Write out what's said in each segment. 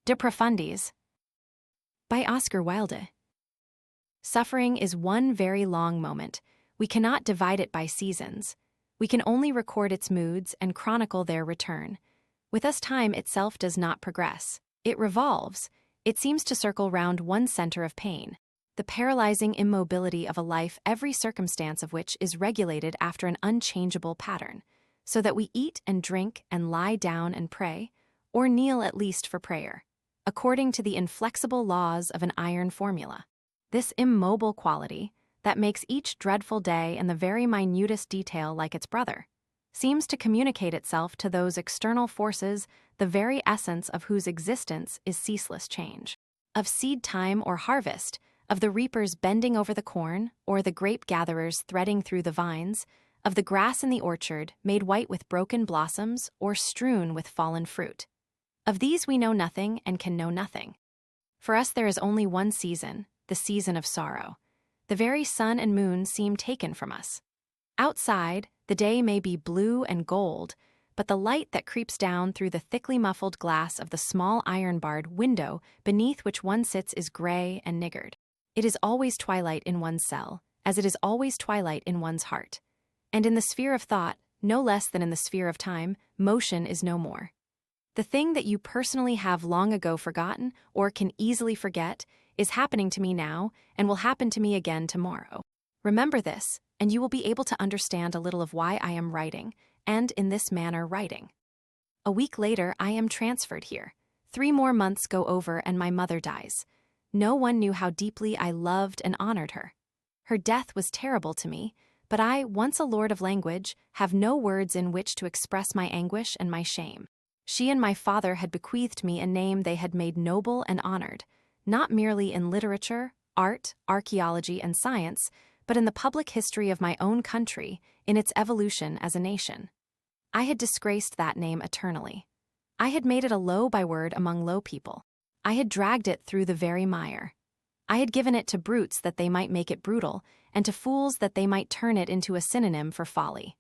De Profundis by Oscar Wilde. Suffering is one very long moment. We cannot divide it by seasons. We can only record its moods and chronicle their return. With us, time itself does not progress. It revolves. It seems to circle round one center of pain. The paralyzing immobility of a life, every circumstance of which is regulated after an unchangeable pattern, so that we eat and drink and lie down and pray, or kneel at least for prayer, according to the inflexible laws of an iron formula. This immobile quality, that makes each dreadful day and the very minutest detail like its brother, seems to communicate itself to those external forces, the very essence of whose existence is ceaseless change. Of seed time or harvest, of the reapers bending over the corn, or the grape-gatherers threading through the vines, of the grass in the orchard made white with broken blossoms or strewn with fallen fruit. Of these we know nothing and can know nothing. For us there is only one season, the season of sorrow. The very sun and moon seem taken from us. Outside, the day may be blue and gold, but the light that creeps down through the thickly muffled glass of the small iron-barred window beneath which one sits is gray and niggard. It is always twilight in one's cell, as it is always twilight in one's heart. And in the sphere of thought, no less than in the sphere of time, motion is no more. The thing that you personally have long ago forgotten, or can easily forget, is happening to me now, and will happen to me again tomorrow. Remember this, and you will be able to understand a little of why I am writing, and in this manner writing. A week later, I am transferred here. 3 more months go over and my mother dies. No one knew how deeply I loved and honored her. Her death was terrible to me, but I, once a lord of language, have no words in which to express my anguish and my shame. She and my father had bequeathed me a name they had made noble and honored, not merely in literature, art, archaeology, and science, but in the public history of my own country, in its evolution as a nation. I had disgraced that name eternally. I had made it a low byword among low people. I had dragged it through the very mire. I had given it to brutes that they might make it brutal, and to fools that they might turn it into a synonym for folly.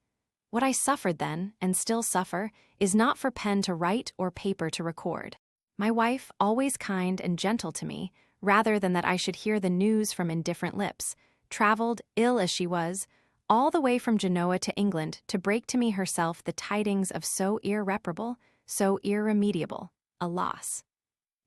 What I suffered then, and still suffer, is not for pen to write or paper to record. My wife, always kind and gentle to me, rather than that I should hear the news from indifferent lips, traveled, ill as she was, all the way from Genoa to England to break to me herself the tidings of so irreparable, so irremediable, a loss.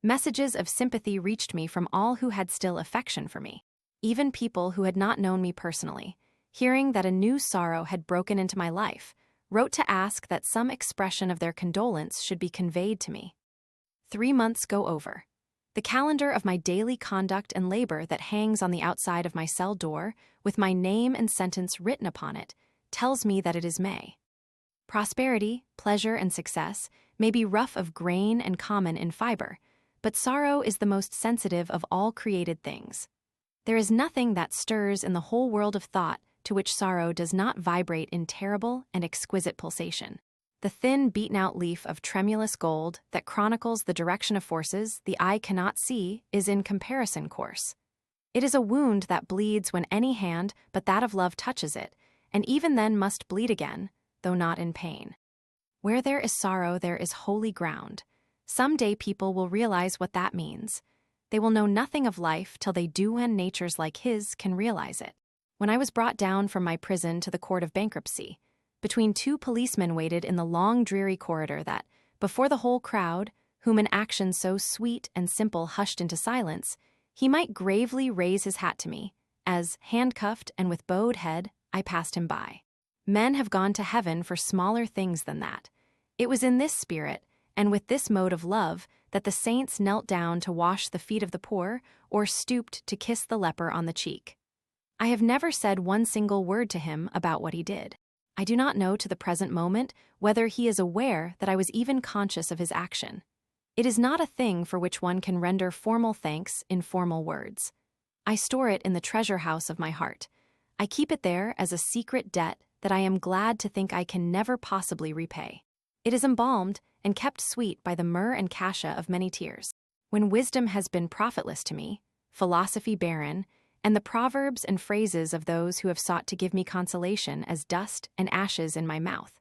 Messages of sympathy reached me from all who had still affection for me, even people who had not known me personally, hearing that a new sorrow had broken into my life, wrote to ask that some expression of their condolence should be conveyed to me. 3 months go over. The calendar of my daily conduct and labor that hangs on the outside of my cell door, with my name and sentence written upon it, tells me that it is May. Prosperity, pleasure, and success may be rough of grain and common in fiber, but sorrow is the most sensitive of all created things. There is nothing that stirs in the whole world of thought to which sorrow does not vibrate in terrible and exquisite pulsation. The thin, beaten-out leaf of tremulous gold that chronicles the direction of forces the eye cannot see is in comparison coarse. It is a wound that bleeds when any hand but that of love touches it, and even then must bleed again, though not in pain. Where there is sorrow, there is holy ground. Some day people will realize what that means. They will know nothing of life till they do, and natures like his can realize it. When I was brought down from my prison to the court of bankruptcy, between 2 policemen waited in the long dreary corridor that, before the whole crowd, whom an action so sweet and simple hushed into silence, he might gravely raise his hat to me, as, handcuffed and with bowed head, I passed him by. Men have gone to heaven for smaller things than that. It was in this spirit, and with this mode of love, that the saints knelt down to wash the feet of the poor, or stooped to kiss the leper on the cheek. I have never said one single word to him about what he did. I do not know to the present moment whether he is aware that I was even conscious of his action. It is not a thing for which one can render formal thanks in formal words. I store it in the treasure house of my heart. I keep it there as a secret debt that I am glad to think I can never possibly repay. It is embalmed and kept sweet by the myrrh and cassia of many tears. When wisdom has been profitless to me, philosophy barren, and the proverbs and phrases of those who have sought to give me consolation as dust and ashes in my mouth,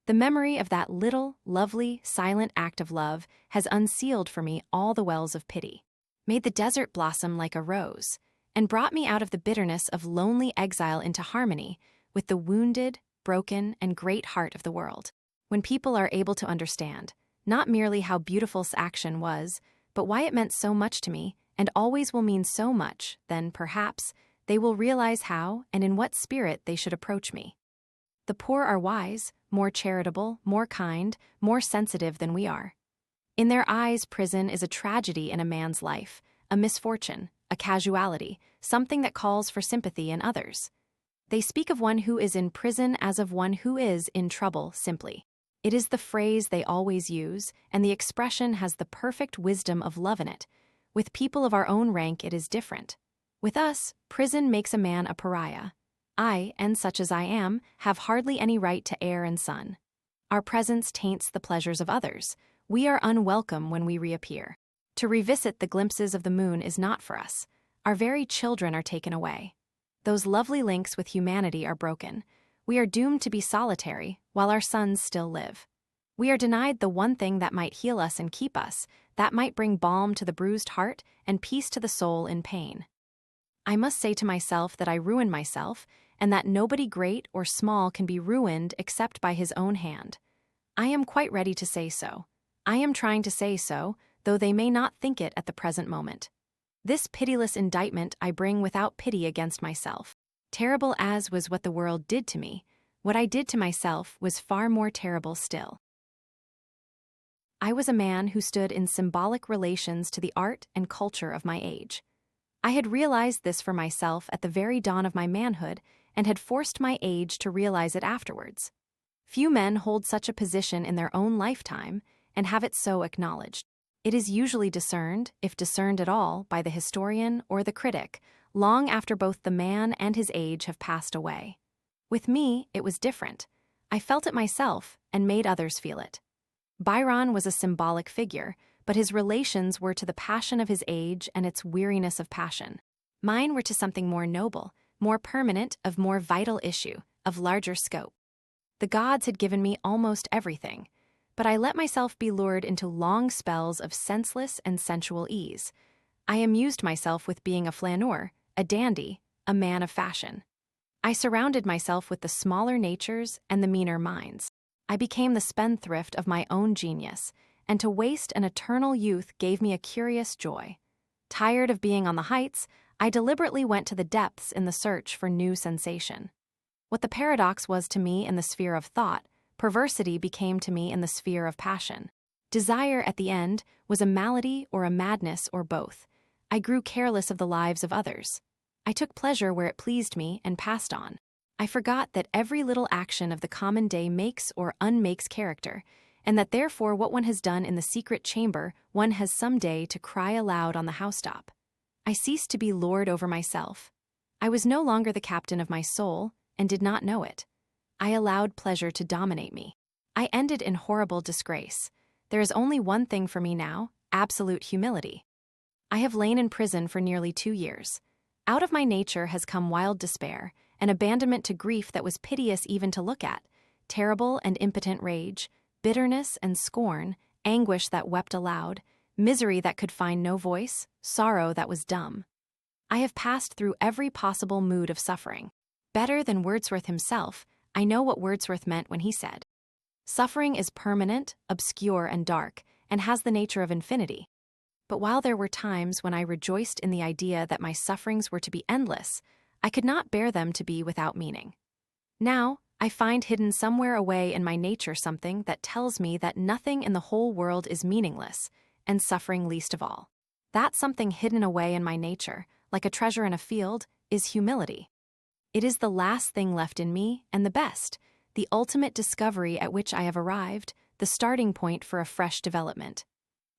The memory of that little, lovely, silent act of love has unsealed for me all the wells of pity, made the desert blossom like a rose, and brought me out of the bitterness of lonely exile into harmony with the wounded, broken, and great heart of the world. When people are able to understand, not merely how beautiful this action was, but why it meant so much to me, and always will mean so much, then, perhaps, they will realize how and in what spirit they should approach me. The poor are wise, more charitable, more kind, more sensitive than we are. In their eyes, prison is a tragedy in a man's life, a misfortune, a casualty, something that calls for sympathy in others. They speak of one who is in prison as of one who is in trouble, simply. It is the phrase they always use, and the expression has the perfect wisdom of love in it. With people of our own rank, it is different. With us, prison makes a man a pariah. I, and such as I am, have hardly any right to air and sun. Our presence taints the pleasures of others. We are unwelcome when we reappear. To revisit the glimpses of the moon is not for us. Our very children are taken away. Those lovely links with humanity are broken. We are doomed to be solitary, while our sons still live. We are denied the one thing that might heal us and keep us, that might bring balm to the bruised heart and peace to the soul in pain. I must say to myself that I ruin myself, and that nobody great or small can be ruined except by his own hand. I am quite ready to say so. I am trying to say so, though they may not think it at the present moment. This pitiless indictment I bring without pity against myself. Terrible as was what the world did to me, what I did to myself was far more terrible still. I was a man who stood in symbolic relations to the art and culture of my age. I had realized this for myself at the very dawn of my manhood and had forced my age to realize it afterwards. Few men hold such a position in their own lifetime and have it so acknowledged. It is usually discerned, if discerned at all, by the historian or the critic, long after both the man and his age have passed away. With me, it was different. I felt it myself and made others feel it. Byron was a symbolic figure, but his relations were to the passion of his age and its weariness of passion. Mine were to something more noble, more permanent, of more vital issue, of larger scope. The gods had given me almost everything, but I let myself be lured into long spells of senseless and sensual ease. I amused myself with being a flaneur, a dandy, a man of fashion. I surrounded myself with the smaller natures and the meaner minds. I became the spendthrift of my own genius, and to waste an eternal youth gave me a curious joy. Tired of being on the heights, I deliberately went to the depths in the search for new sensation. What the paradox was to me in the sphere of thought, perversity became to me in the sphere of passion. Desire, at the end, was a malady or a madness or both. I grew careless of the lives of others. I took pleasure where it pleased me and passed on. I forgot that every little action of the common day makes or unmakes character, and that therefore what one has done in the secret chamber one has some day to cry aloud on the housetop. I ceased to be lord over myself. I was no longer the captain of my soul, and did not know it. I allowed pleasure to dominate me. I ended in horrible disgrace. There is only one thing for me now, absolute humility. I have lain in prison for nearly 2 years. Out of my nature has come wild despair, an abandonment to grief that was piteous even to look at, terrible and impotent rage, bitterness and scorn, anguish that wept aloud, misery that could find no voice, sorrow that was dumb. I have passed through every possible mood of suffering. Better than Wordsworth himself, I know what Wordsworth meant when he said, "Suffering is permanent, obscure, and dark, and has the nature of infinity." But while there were times when I rejoiced in the idea that my sufferings were to be endless, I could not bear them to be without meaning. Now, I find hidden somewhere away in my nature something that tells me that nothing in the whole world is meaningless, and suffering least of all. That something hidden away in my nature, like a treasure in a field, is humility. It is the last thing left in me, and the best, the ultimate discovery at which I have arrived, the starting point for a fresh development.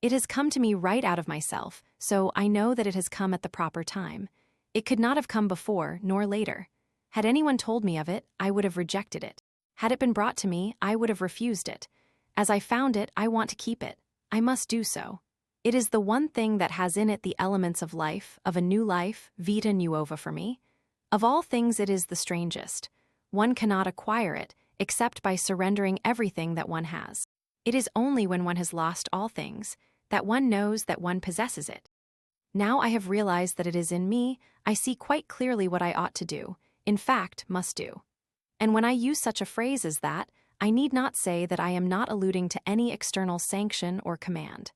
It has come to me right out of myself, so I know that it has come at the proper time. It could not have come before, nor later. Had anyone told me of it, I would have rejected it. Had it been brought to me, I would have refused it. As I found it, I want to keep it. I must do so. It is the one thing that has in it the elements of life, of a new life, vita nuova for me. Of all things it is the strangest. One cannot acquire it, except by surrendering everything that one has. It is only when one has lost all things that one knows that one possesses it. Now I have realized that it is in me, I see quite clearly what I ought to do, in fact, must do. And when I use such a phrase as that, I need not say that I am not alluding to any external sanction or command.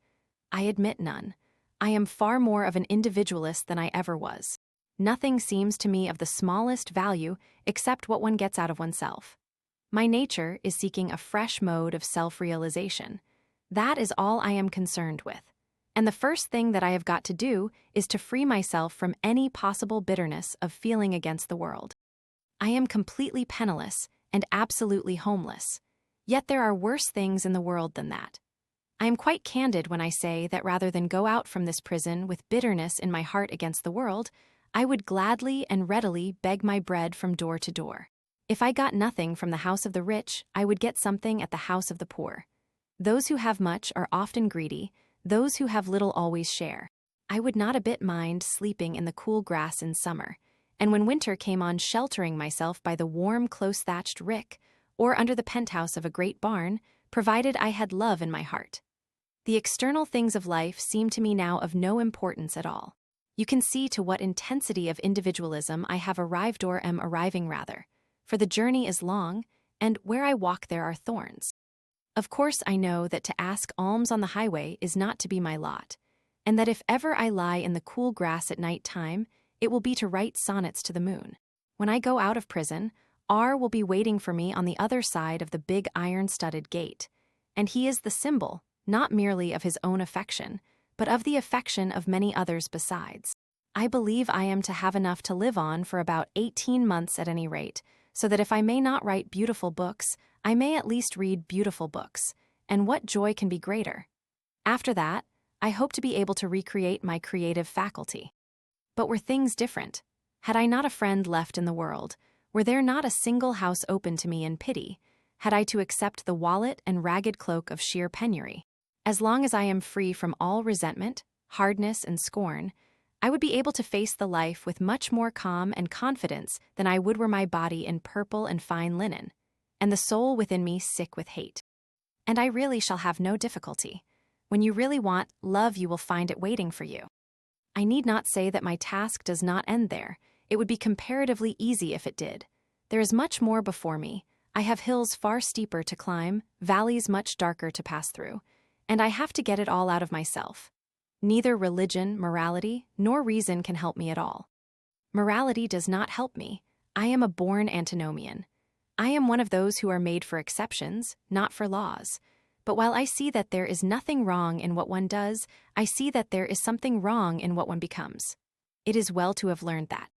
I admit none. I am far more of an individualist than I ever was. Nothing seems to me of the smallest value except what one gets out of oneself. My nature is seeking a fresh mode of self-realization. That is all I am concerned with. And the first thing that I have got to do is to free myself from any possible bitterness of feeling against the world. I am completely penniless and absolutely homeless. Yet there are worse things in the world than that. I am quite candid when I say that rather than go out from this prison with bitterness in my heart against the world, I would gladly and readily beg my bread from door to door. If I got nothing from the house of the rich, I would get something at the house of the poor. Those who have much are often greedy, those who have little always share. I would not a bit mind sleeping in the cool grass in summer, and when winter came on sheltering myself by the warm, close-thatched rick, or under the penthouse of a great barn, provided I had love in my heart. The external things of life seem to me now of no importance at all. You can see to what intensity of individualism I have arrived or am arriving rather, for the journey is long, and where I walk there are thorns. Of course I know that to ask alms on the highway is not to be my lot, and that if ever I lie in the cool grass at night time, it will be to write sonnets to the moon. When I go out of prison, R will be waiting for me on the other side of the big iron-studded gate, and he is the symbol, not merely of his own affection, but of the affection of many others besides. I believe I am to have enough to live on for about 18 months at any rate, so that if I may not write beautiful books, I may at least read beautiful books, and what joy can be greater? After that, I hope to be able to recreate my creative faculty. But were things different? Had I not a friend left in the world? Were there not a single house open to me in pity? Had I to accept the wallet and ragged cloak of sheer penury? As long as I am free from all resentment, hardness, and scorn, I would be able to face the life with much more calm and confidence than I would were my body in purple and fine linen, and the soul within me sick with hate. And I really shall have no difficulty. When you really want love, you will find it waiting for you. I need not say that my task does not end there. It would be comparatively easy if it did. There is much more before me. I have hills far steeper to climb, valleys much darker to pass through, and I have to get it all out of myself. Neither religion, morality, nor reason can help me at all. Morality does not help me. I am a born antinomian. I am one of those who are made for exceptions, not for laws. But while I see that there is nothing wrong in what one does, I see that there is something wrong in what one becomes. It is well to have learned that.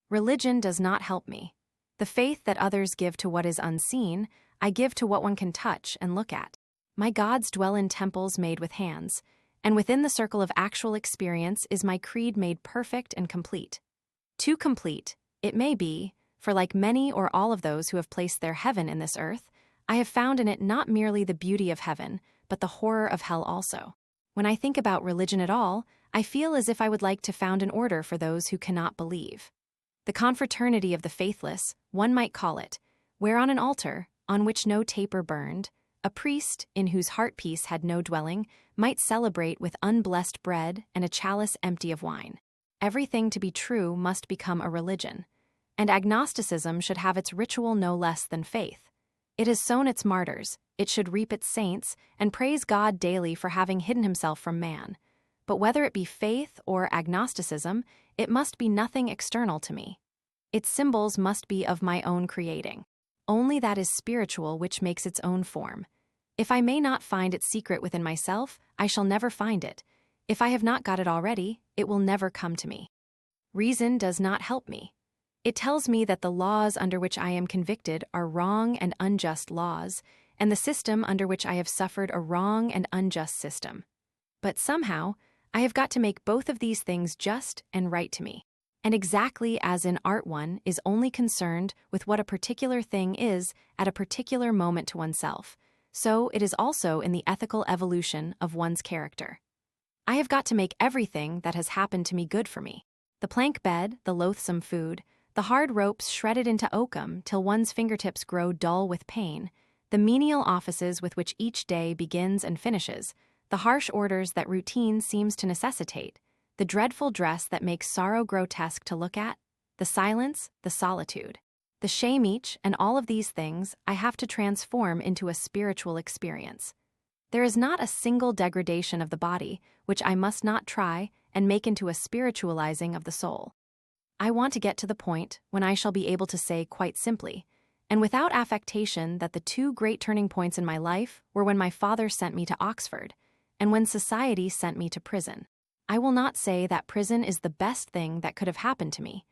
Religion does not help me. The faith that others give to what is unseen, I give to what one can touch and look at. My gods dwell in temples made with hands, and within the circle of actual experience is my creed made perfect and complete. Too complete, it may be, for like many or all of those who have placed their heaven in this earth, I have found in it not merely the beauty of heaven, but the horror of hell also. When I think about religion at all, I feel as if I would like to found an order for those who cannot believe. The confraternity of the faithless, one might call it, where on an altar, on which no taper burned, a priest, in whose heart peace had no dwelling, might celebrate with unblessed bread and a chalice empty of wine. Everything to be true must become a religion, and agnosticism should have its ritual no less than faith. It has sown its martyrs, it should reap its saints, and praise God daily for having hidden himself from man. But whether it be faith or agnosticism, it must be nothing external to me. Its symbols must be of my own creating. Only that is spiritual which makes its own form. If I may not find its secret within myself, I shall never find it. If I have not got it already, it will never come to me. Reason does not help me. It tells me that the laws under which I am convicted are wrong and unjust laws, and the system under which I have suffered a wrong and unjust system. But somehow, I have got to make both of these things just and right to me. And exactly as in art one is only concerned with what a particular thing is at a particular moment to oneself, so it is also in the ethical evolution of one's character. I have got to make everything that has happened to me good for me. The plank bed, the loathsome food, The hard ropes shredded into oakum till one's fingertips grow dull with pain, the menial offices with which each day begins and finishes, the harsh orders that routine seems to necessitate, the dreadful dress that makes sorrow grotesque to look at, the silence, the solitude, the shame, each and all of these things I have to transform into a spiritual experience. There is not a single degradation of the body which I must not try and make into a spiritualizing of the soul. I want to get to the point when I shall be able to say quite simply, and without affectation, that the two great turning points in my life were when my father sent me to Oxford, and when society sent me to prison. I will not say that prison is the best thing that could have happened to me,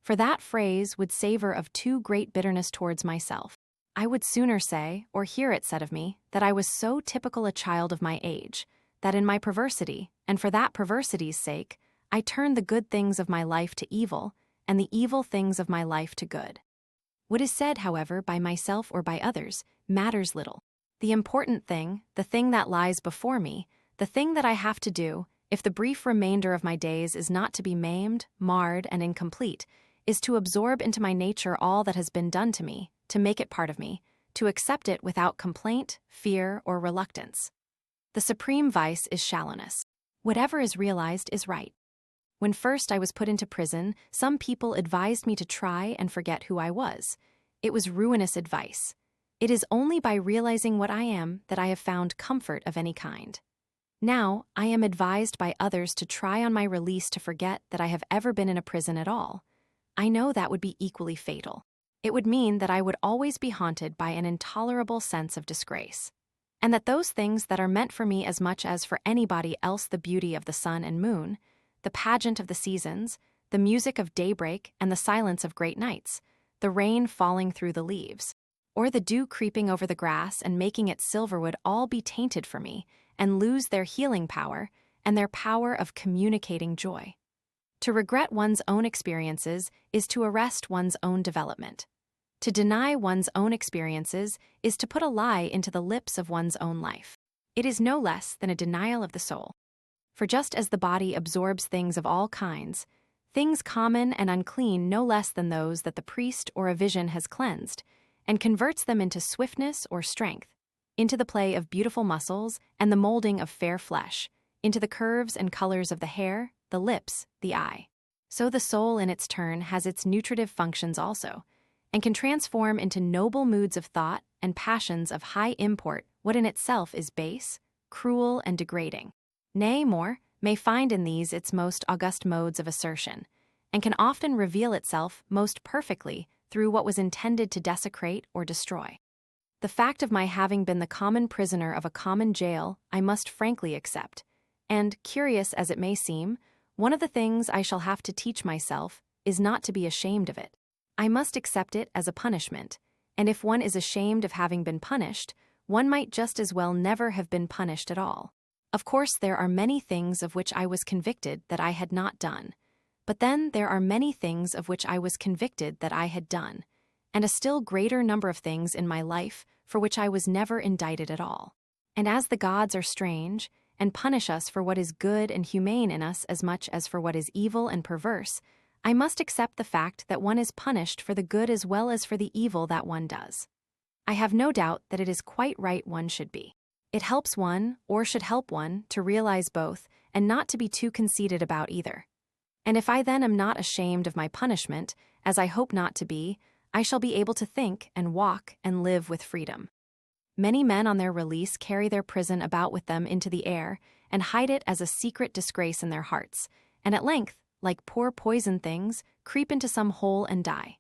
for that phrase would savor of too great bitterness towards myself. I would sooner say, or hear it said of me, that I was so typical a child of my age, that in my perversity, and for that perversity's sake, I turned the good things of my life to evil, and the evil things of my life to good. What is said, however, by myself or by others, matters little. The important thing, the thing that lies before me, the thing that I have to do, if the brief remainder of my days is not to be maimed, marred, and incomplete, is to absorb into my nature all that has been done to me, to make it part of me, to accept it without complaint, fear, or reluctance. The supreme vice is shallowness. Whatever is realized is right. When first I was put into prison, some people advised me to try and forget who I was. It was ruinous advice. It is only by realizing what I am that I have found comfort of any kind. Now, I am advised by others to try on my release to forget that I have ever been in a prison at all. I know that would be equally fatal. It would mean that I would always be haunted by an intolerable sense of disgrace, and that those things that are meant for me as much as for anybody else, the beauty of the sun and moon, the pageant of the seasons, the music of daybreak and the silence of great nights, the rain falling through the leaves, or the dew creeping over the grass and making it silver, would all be tainted for me and lose their healing power and their power of communicating joy. To regret one's own experiences is to arrest one's own development. To deny one's own experiences is to put a lie into the lips of one's own life. It is no less than a denial of the soul. For just as the body absorbs things of all kinds, things common and unclean no less than those that the priest or a vision has cleansed, and converts them into swiftness or strength, into the play of beautiful muscles and the molding of fair flesh, into the curves and colors of the hair, the lips, the eye. So the soul in its turn has its nutritive functions also, and can transform into noble moods of thought and passions of high import what in itself is base, cruel, and degrading. Nay, more, may find in these its most august modes of assertion, and can often reveal itself most perfectly through what was intended to desecrate or destroy. The fact of my having been the common prisoner of a common jail I must frankly accept, and, curious as it may seem, one of the things I shall have to teach myself is not to be ashamed of it. I must accept it as a punishment, and if one is ashamed of having been punished, one might just as well never have been punished at all. Of course, there are many things of which I was convicted that I had not done, but then there are many things of which I was convicted that I had done, and a still greater number of things in my life for which I was never indicted at all. And as the gods are strange, and punish us for what is good and humane in us as much as for what is evil and perverse, I must accept the fact that one is punished for the good as well as for the evil that one does. I have no doubt that it is quite right one should be. It helps one, or should help one, to realize both, and not to be too conceited about either. And if I then am not ashamed of my punishment, as I hope not to be, I shall be able to think and walk and live with freedom. Many men on their release carry their prison about with them into the air, and hide it as a secret disgrace in their hearts, and at length, like poor poison things, creep into some hole and die.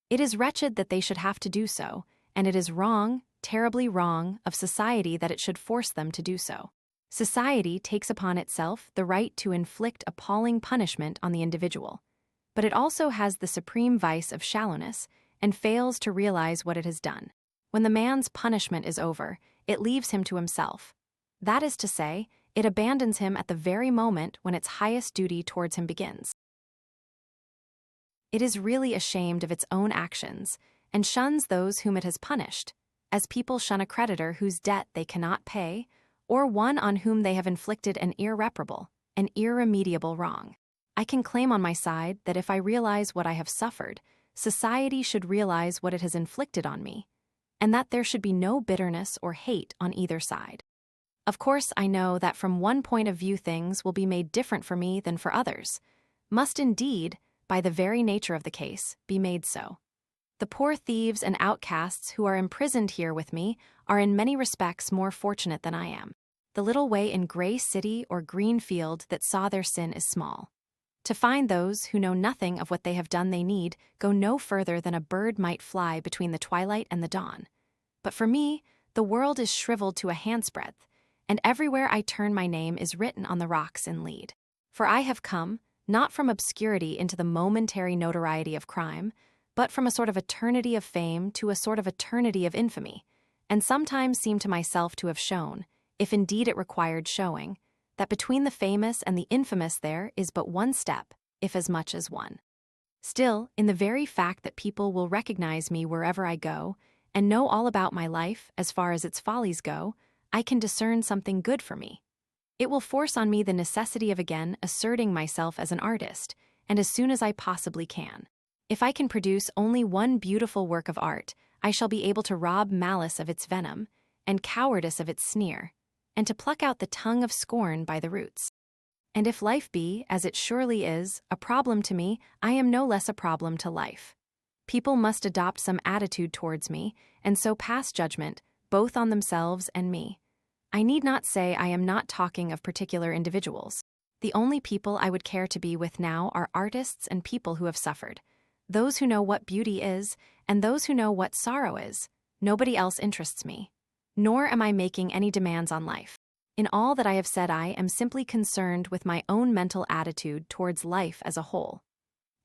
It is wretched that they should have to do so, and it is wrong, terribly wrong, of society that it should force them to do so. Society takes upon itself the right to inflict appalling punishment on the individual, but it also has the supreme vice of shallowness and fails to realize what it has done. When the man's punishment is over, it leaves him to himself. That is to say, it abandons him at the very moment when its highest duty towards him begins. It is really ashamed of its own actions and shuns those whom it has punished, as people shun a creditor whose debt they cannot pay, or one on whom they have inflicted an irreparable, an irremediable wrong. I can claim on my side that if I realize what I have suffered, society should realize what it has inflicted on me, and that there should be no bitterness or hate on either side. Of course, I know that from one point of view things will be made different for me than for others, must indeed, by the very nature of the case, be made so. The poor thieves and outcasts who are imprisoned here with me are in many respects more fortunate than I am. The little way in gray city or green field that saw their sin is small. To find those who know nothing of what they have done they need go no further than a bird might fly between the twilight and the dawn. But for me, the world is shriveled to a hand's breadth, and everywhere I turn my name is written on the rocks in lead. For I have come, not from obscurity into the momentary notoriety of crime, but from a sort of eternity of fame to a sort of eternity of infamy, and sometimes seem to myself to have shown, if indeed it required showing, that between the famous and the infamous there is but one step, if as much as one. Still, in the very fact that people will recognize me wherever I go, and know all about my life as far as its follies go, I can discern something good for me. It will force on me the necessity of again asserting myself as an artist, and as soon as I possibly can. If I can produce only one beautiful work of art, I shall be able to rob malice of its venom, and cowardice of its sneer, and to pluck out the tongue of scorn by the roots. And if life be, as it surely is, a problem to me, I am no less a problem to life. People must adopt some attitude towards me, and so pass judgment, both on themselves and me. I need not say I am not talking of particular individuals. The only people I would care to be with now are artists and people who have suffered. Those who know what beauty is, and those who know what sorrow is. Nobody else interests me. Nor am I making any demands on life. In all that I have said, I am simply concerned with my own mental attitude towards life as a whole.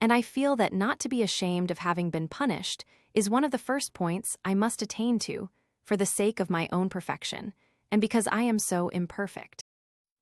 And I feel that not to be ashamed of having been punished is one of the first points I must attain to, for the sake of my own perfection, and because I am so imperfect.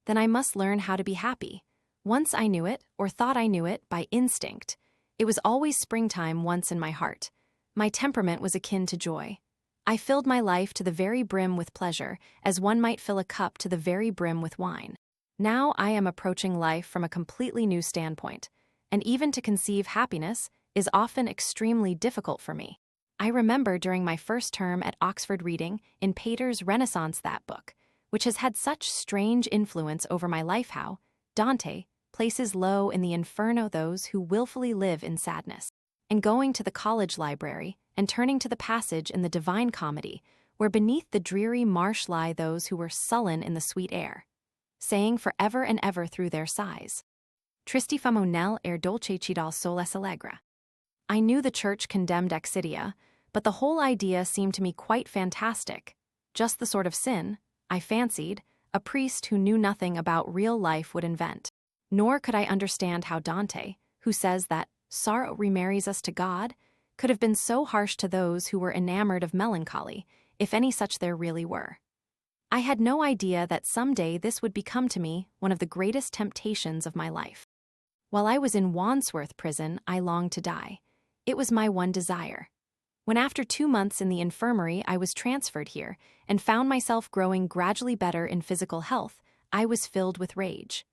Then I must learn how to be happy. Once I knew it, or thought I knew it, by instinct. It was always springtime once in my heart. My temperament was akin to joy. I filled my life to the very brim with pleasure, as one might fill a cup to the very brim with wine. Now I am approaching life from a completely new standpoint, and even to conceive happiness is often extremely difficult for me. I remember during my first term at Oxford reading in Pater's Renaissance that book, which has had such strange influence over my life, how Dante places low in the inferno those who willfully live in sadness, and going to the college library and turning to the passage in the Divine Comedy, where beneath the dreary marsh lie those who were sullen in the sweet air, saying for ever and ever through their sighs, Tristi famo nel aer dolce cidal soles allegra. I knew the church condemned excidia, but the whole idea seemed to me quite fantastic, just the sort of sin, I fancied, a priest who knew nothing about real life would invent. Nor could I understand how Dante, who says that sorrow remarries us to God, could have been so harsh to those who were enamored of melancholy, if any such there really were. I had no idea that someday this would become to me one of the greatest temptations of my life. While I was in Wandsworth prison, I longed to die. It was my one desire. When after 2 months in the infirmary I was transferred here, and found myself growing gradually better in physical health, I was filled with rage.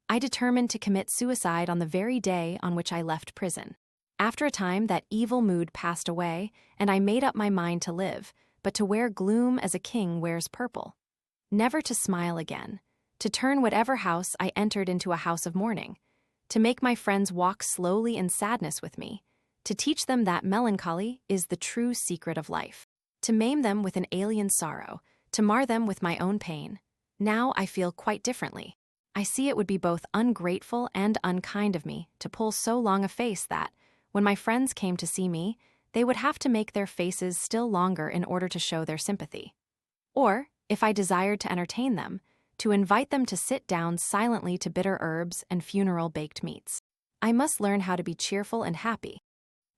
I determined to commit suicide on the very day on which I left prison. After a time that evil mood passed away, and I made up my mind to live, but to wear gloom as a king wears purple. Never to smile again, to turn whatever house I entered into a house of mourning, to make my friends walk slowly in sadness with me, to teach them that melancholy is the true secret of life, to maim them with an alien sorrow, to mar them with my own pain. Now I feel quite differently. I see it would be both ungrateful and unkind of me to pull so long a face that, when my friends came to see me, they would have to make their faces still longer in order to show their sympathy. Or, if I desired to entertain them, to invite them to sit down silently to bitter herbs and funeral baked meats. I must learn how to be cheerful and happy.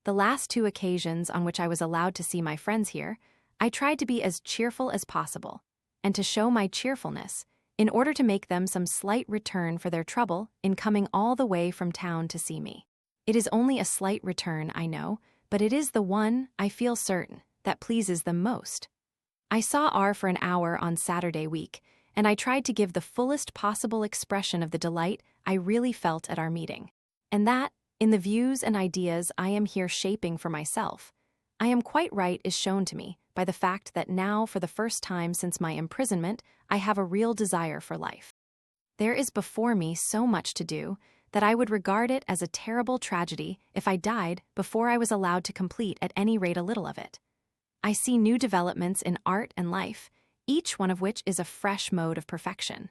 The last 2 occasions on which I was allowed to see my friends here, I tried to be as cheerful as possible, and to show my cheerfulness, in order to make them some slight return for their trouble in coming all the way from town to see me. It is only a slight return, I know, but it is the one, I feel certain, that pleases them most. I saw R for an hour on Saturday week, and I tried to give the fullest possible expression of the delight I really felt at our meeting. And that, In the views and ideas I am here shaping for myself, I am quite right is shown to me by the fact that now, for the first time since my imprisonment, I have a real desire for life. There is before me so much to do that I would regard it as a terrible tragedy if I died before I was allowed to complete at any rate a little of it. I see new developments in art and life, each one of which is a fresh mode of perfection.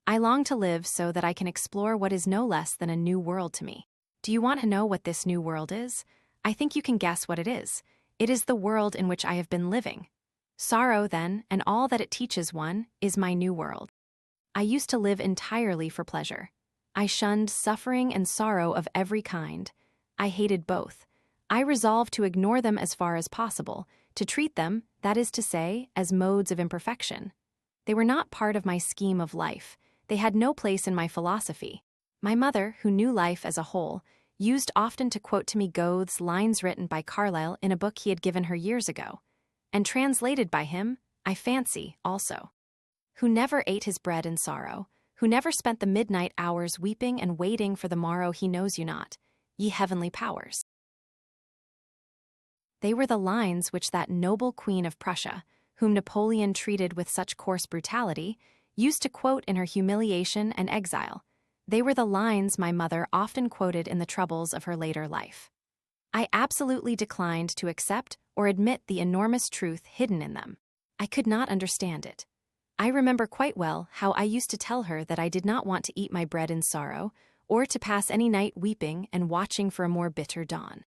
I long to live so that I can explore what is no less than a new world to me. Do you want to know what this new world is? I think you can guess what it is. It is the world in which I have been living. Sorrow, then, and all that it teaches one, is my new world. I used to live entirely for pleasure. I shunned suffering and sorrow of every kind. I hated both. I resolved to ignore them as far as possible, to treat them, that is to say, as modes of imperfection. They were not part of my scheme of life. They had no place in my philosophy. My mother, who knew life as a whole, used often to quote to me Goethe's lines written by Carlyle in a book he had given her years ago, and translated by him, I fancy, also. Who never ate his bread in sorrow, who never spent the midnight hours weeping and waiting for the morrow he knows you not, ye heavenly powers. They were the lines which that noble queen of Prussia, whom Napoleon treated with such coarse brutality, used to quote in her humiliation and exile. They were the lines my mother often quoted in the troubles of her later life. I absolutely declined to accept or admit the enormous truth hidden in them. I could not understand it. I remember quite well how I used to tell her that I did not want to eat my bread in sorrow, or to pass any night weeping and watching for a more bitter dawn.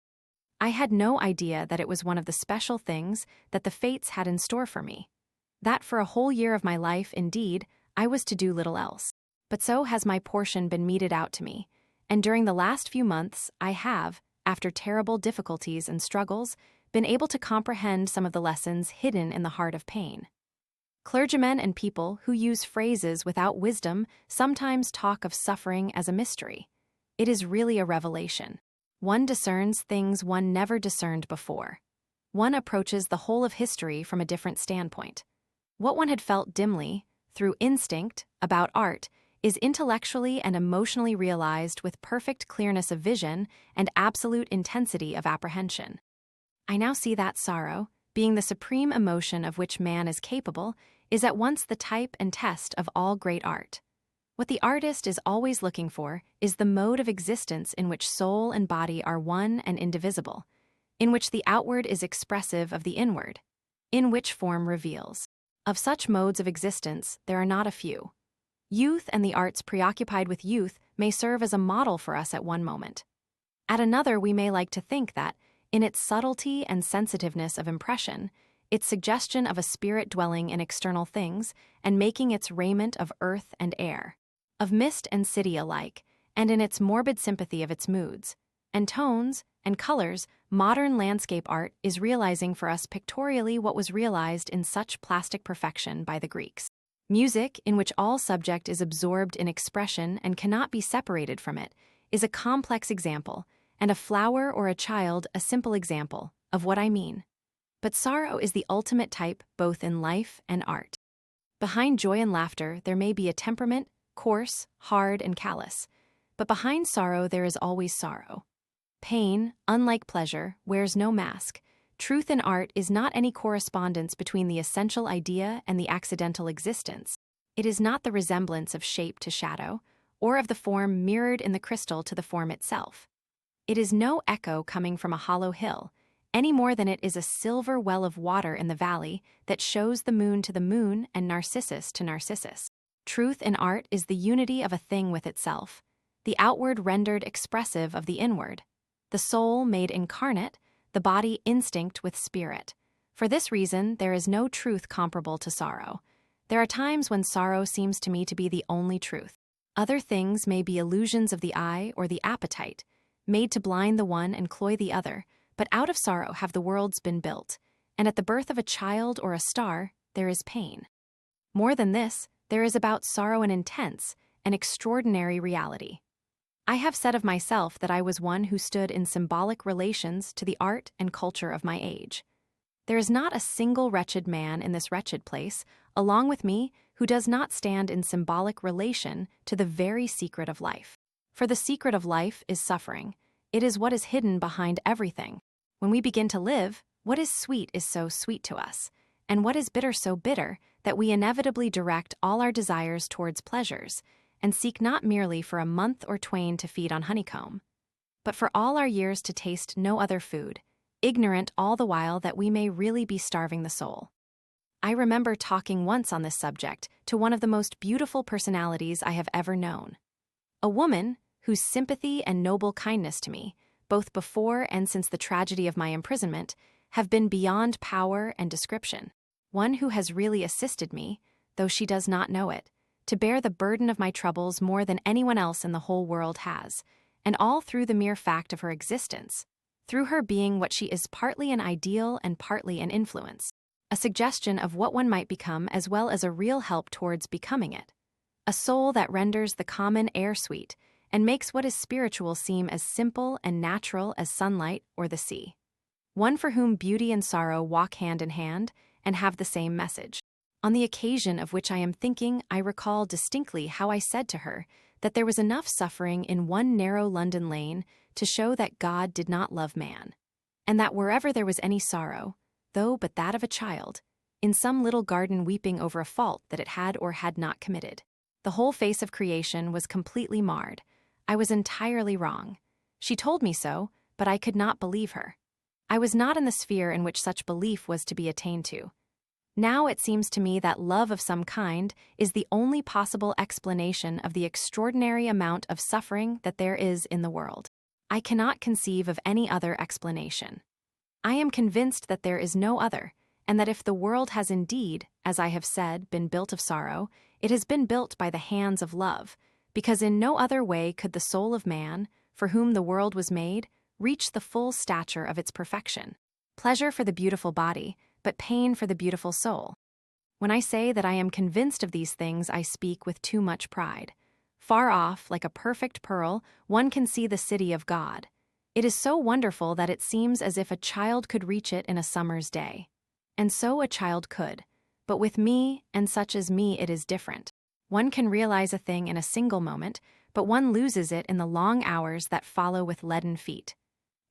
I had no idea that it was one of the special things that the fates had in store for me. That for a whole year of my life, indeed, I was to do little else. But so has my portion been meted out to me, and during the last few months I have, after terrible difficulties and struggles, been able to comprehend some of the lessons hidden in the heart of pain. Clergymen and people who use phrases without wisdom sometimes talk of suffering as a mystery. It is really a revelation. One discerns things one never discerned before. One approaches the whole of history from a different standpoint. What one had felt dimly, through instinct, about art, is intellectually and emotionally realized with perfect clearness of vision and absolute intensity of apprehension. I now see that sorrow, being the supreme emotion of which man is capable, is at once the type and test of all great art. What the artist is always looking for is the mode of existence in which soul and body are one and indivisible, in which the outward is expressive of the inward, in which form reveals. Of such modes of existence there are not a few. Youth and the arts preoccupied with youth may serve as a model for us at one moment. At another we may like to think that, in its subtlety and sensitiveness of impression, its suggestion of a spirit dwelling in external things and making its raiment of earth and air, of mist and city alike, and in its morbid sympathy of its moods, and tones, and colors, modern landscape art is realizing for us pictorially what was realized in such plastic perfection by the Greeks. Music, in which all subject is absorbed in expression and cannot be separated from it, is a complex example, and a flower or a child a simple example, of what I mean. But sorrow is the ultimate type both in life and art. Behind joy and laughter there may be a temperament, coarse, hard, and callous, but behind sorrow there is always sorrow. Pain, unlike pleasure, wears no mask. Truth in art is not any correspondence between the essential idea and the accidental existence. It is not the resemblance of shape to shadow, or of the form mirrored in the crystal to the form itself. It is no echo coming from a hollow hill, any more than it is a silver well of water in the valley that shows the moon to the moon and Narcissus to Narcissus. Truth in art is the unity of a thing with itself, the outward rendered expressive of the inward, the soul made incarnate, the body instinct with spirit. For this reason, there is no truth comparable to sorrow. There are times when sorrow seems to me to be the only truth. Other things may be illusions of the eye or the appetite, made to blind the one and cloy the other, but out of sorrow have the worlds been built, and at the birth of a child or a star, there is pain. More than this, there is about sorrow an intense, an extraordinary reality. I have said of myself that I was one who stood in symbolic relations to the art and culture of my age. There is not a single wretched man in this wretched place, along with me, who does not stand in symbolic relation to the very secret of life. For the secret of life is suffering, It is what is hidden behind everything. When we begin to live, what is sweet is so sweet to us, and what is bitter so bitter that we inevitably direct all our desires towards pleasures, and seek not merely for a month or twain to feed on honeycomb, but for all our years to taste no other food, ignorant all the while that we may really be starving the soul. I remember talking once on this subject to one of the most beautiful personalities I have ever known. A woman whose sympathy and noble kindness to me, both before and since the tragedy of my imprisonment, have been beyond power and description. One who has really assisted me, though she does not know it, to bear the burden of my troubles more than anyone else in the whole world has, and all through the mere fact of her existence, through her being what she is, partly an ideal and partly an influence, a suggestion of what one might become as well as a real help towards becoming it, a soul that renders the common air sweet and makes what is spiritual seem as simple and natural as sunlight or the sea. One for whom beauty and sorrow walk hand in hand and have the same message. On the occasion of which I am thinking, I recall distinctly how I said to her that there was enough suffering in one narrow London lane to show that God did not love man, and that wherever there was any sorrow, though but that of a child, in some little garden weeping over a fault that it had or had not committed, the whole face of creation was completely marred. I was entirely wrong. She told me so, but I could not believe her. I was not in the sphere in which such belief was to be attained to. Now it seems to me that love of some kind is the only possible explanation of the extraordinary amount of suffering that there is in the world. I cannot conceive of any other explanation. I am convinced that there is no other, and that if the world has indeed, as I have said, been built of sorrow, it has been built by the hands of love, because in no other way could the soul of man, for whom the world was made, reach the full stature of its perfection. Pleasure for the beautiful body, but pain for the beautiful soul. When I say that I am convinced of these things, I speak with too much pride. Far off, like a perfect pearl, one can see the city of God. It is so wonderful that it seems as if a child could reach it in a summer's day. And so a child could. But with me, and such as me, it is different. One can realize a thing in a single moment, but one loses it in the long hours that follow with leaden feet.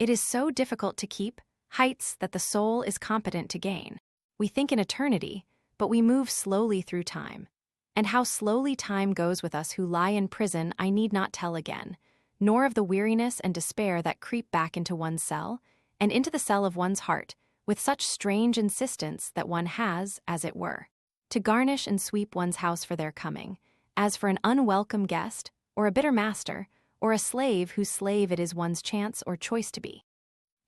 It is so difficult to keep heights that the soul is competent to gain. We think in eternity, but we move slowly through time. And how slowly time goes with us who lie in prison I need not tell again, nor of the weariness and despair that creep back into one's cell, and into the cell of one's heart, with such strange insistence that one has, as it were, to garnish and sweep one's house for their coming, as for an unwelcome guest, or a bitter master, or a slave whose slave it is one's chance or choice to be.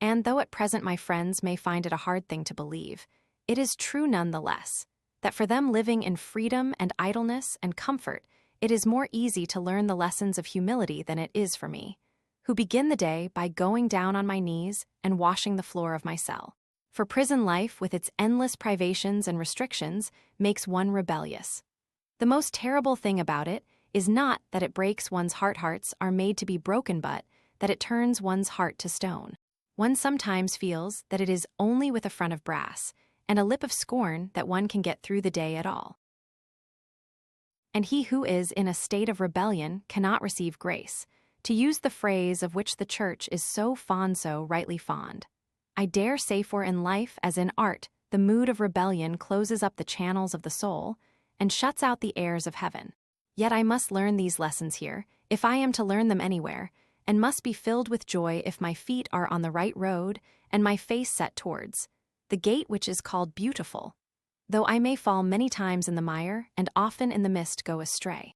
And though at present my friends may find it a hard thing to believe, it is true none the less, that for them living in freedom and idleness and comfort, it is more easy to learn the lessons of humility than it is for me, who begin the day by going down on my knees and washing the floor of my cell. For prison life, with its endless privations and restrictions, makes one rebellious. The most terrible thing about it is not that it breaks one's hearts are made to be broken, but that it turns one's heart to stone. One sometimes feels that it is only with a front of brass and a lip of scorn that one can get through the day at all. And he who is in a state of rebellion cannot receive grace, to use the phrase of which the Church is so rightly fond. I dare say, for in life as in art, the mood of rebellion closes up the channels of the soul and shuts out the airs of heaven. Yet I must learn these lessons here, if I am to learn them anywhere, and must be filled with joy if my feet are on the right road and my face set towards the gate which is called beautiful, though I may fall many times in the mire and often in the mist go astray.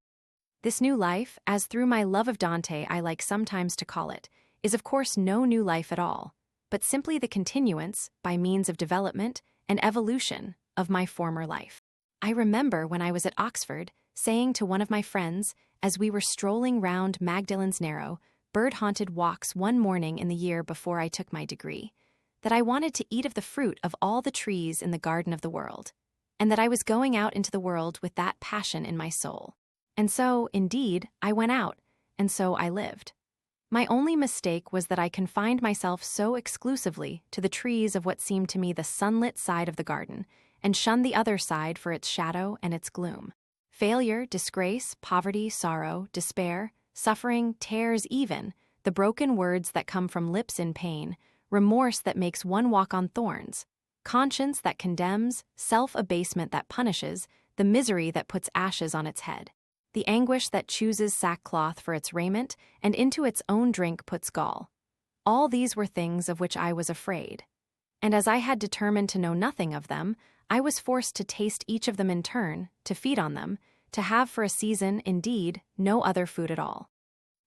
This new life, as through my love of Dante I like sometimes to call it, is of course no new life at all, but simply the continuance, by means of development and evolution, of my former life. I remember when I was at Oxford, saying to one of my friends, as we were strolling round Magdalen's narrow, bird-haunted walks one morning in the year before I took my degree, that I wanted to eat of the fruit of all the trees in the garden of the world, and that I was going out into the world with that passion in my soul. And so, indeed, I went out, and so I lived. My only mistake was that I confined myself so exclusively to the trees of what seemed to me the sunlit side of the garden, and shunned the other side for its shadow and its gloom. Failure, disgrace, poverty, sorrow, despair, suffering, tares even, the broken words that come from lips in pain, remorse that makes one walk on thorns, conscience that condemns, self-abasement that punishes, the misery that puts ashes on its head, the anguish that chooses sackcloth for its raiment and into its own drink puts gall. All these were things of which I was afraid. And as I had determined to know nothing of them, I was forced to taste each of them in turn, to feed on them, to have for a season, indeed, no other food at all.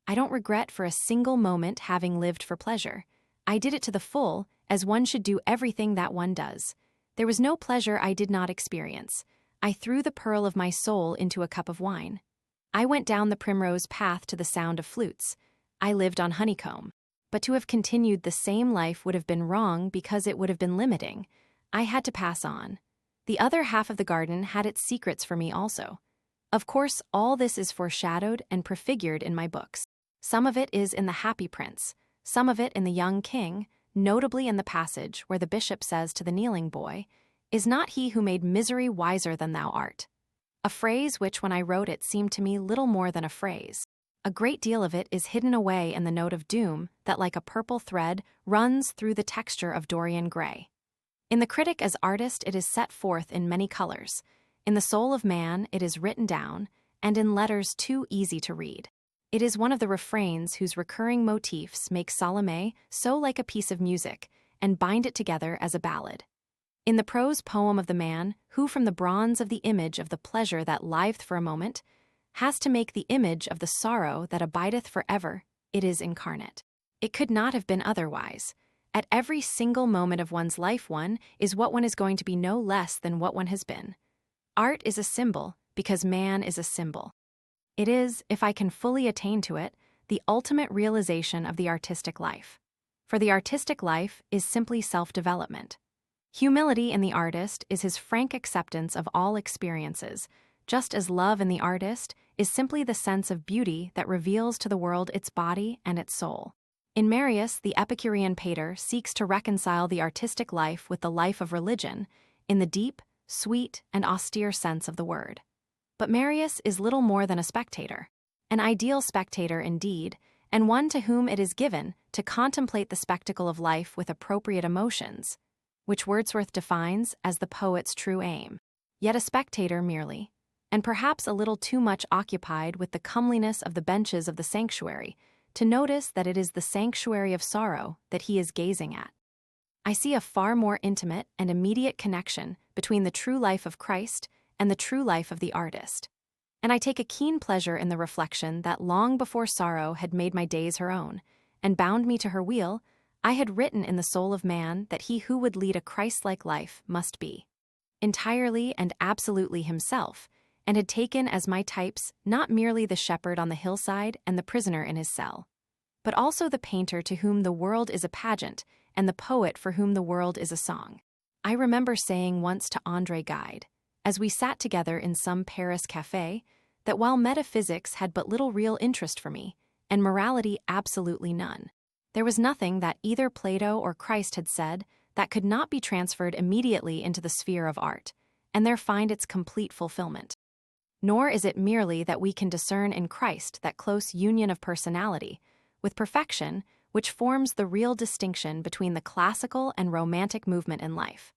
I don't regret for a single moment having lived for pleasure. I did it to the full, as one should do everything that one does. There was no pleasure I did not experience. I threw the pearl of my soul into a cup of wine. I went down the primrose path to the sound of flutes. I lived on honeycomb. But to have continued the same life would have been wrong because it would have been limiting. I had to pass on. The other half of the garden had its secrets for me also. Of course, all this is foreshadowed and prefigured in my books. Some of it is in The Happy Prince, some of it in The Young King, notably in the passage where the bishop says to the kneeling boy, "Is not he who made misery wiser than thou art?" A phrase which, when I wrote it, seemed to me little more than a phrase. A great deal of it is hidden away in the note of doom that, like a purple thread, runs through the texture of Dorian Gray. In the critic as artist it is set forth in many colors. In the soul of man it is written down, and in letters too easy to read. It is one of the refrains whose recurring motifs make Salome so like a piece of music, and bind it together as a ballad. In the prose poem of the man who from the bronze of the image of the pleasure that liveth for a moment, has to make the image of the sorrow that abideth forever, it is incarnate. It could not have been otherwise. At every single moment of one's life one is what one is going to be no less than what one has been. Art is a symbol because man is a symbol. It is, if I can fully attain to it, the ultimate realization of the artistic life. For the artistic life is simply self-development. Humility in the artist is his frank acceptance of all experiences, just as love in the artist is simply the sense of beauty that reveals to the world its body and its soul. In Marius, the Epicurean painter seeks to reconcile the artistic life with the life of religion in the deep, sweet, and austere sense of the word. But Marius is little more than a spectator, an ideal spectator indeed, and one to whom it is given to contemplate the spectacle of life with appropriate emotions, which Wordsworth defines as the poet's true aim. Yet a spectator merely, and perhaps a little too much occupied with the comeliness of the benches of the sanctuary, to notice that it is the sanctuary of sorrow that he is gazing at. I see a far more intimate and immediate connection between the true life of Christ and the true life of the artist. And I take a keen pleasure in the reflection that long before sorrow had made my days her own, and bound me to her wheel, I had written in the soul of man that he who would lead a Christ-like life must be entirely and absolutely himself, and had taken as my types not merely the shepherd on the hillside and the prisoner in his cell, but also the painter to whom the world is a pageant and the poet for whom the world is a song. I remember saying once to André Gide, as we sat together in some Paris café, that while metaphysics had but little real interest for me, and morality absolutely none, there was nothing that either Plato or Christ had said that could not be transferred immediately into the sphere of art, and there find its complete fulfillment. Nor is it merely that we can discern in Christ that close union of personality, with perfection, which forms the real distinction between the classical and romantic movement in life.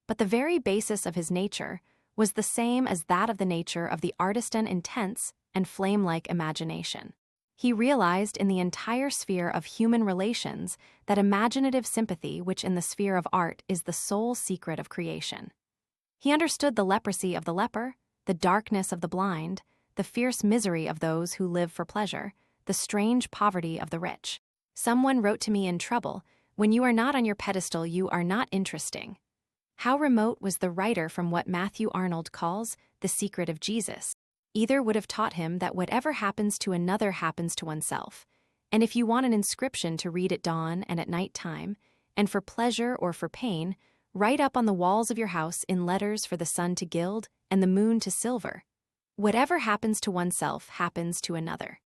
But the very basis of his nature was the same as that of the nature of the artisan intense and flame-like imagination. He realized in the entire sphere of human relations that imaginative sympathy which in the sphere of art is the sole secret of creation. He understood the leprosy of the leper, the darkness of the blind, the fierce misery of those who live for pleasure, the strange poverty of the rich. Someone wrote to me in trouble, "When you are not on your pedestal, you are not interesting." How remote was the writer from what Matthew Arnold calls the secret of Jesus. Either would have taught him that whatever happens to another happens to oneself, and if you want an inscription to read at dawn and at night time, and for pleasure or for pain, write up on the walls of your house in letters for the sun to gild and the moon to silver. Whatever happens to oneself happens to another.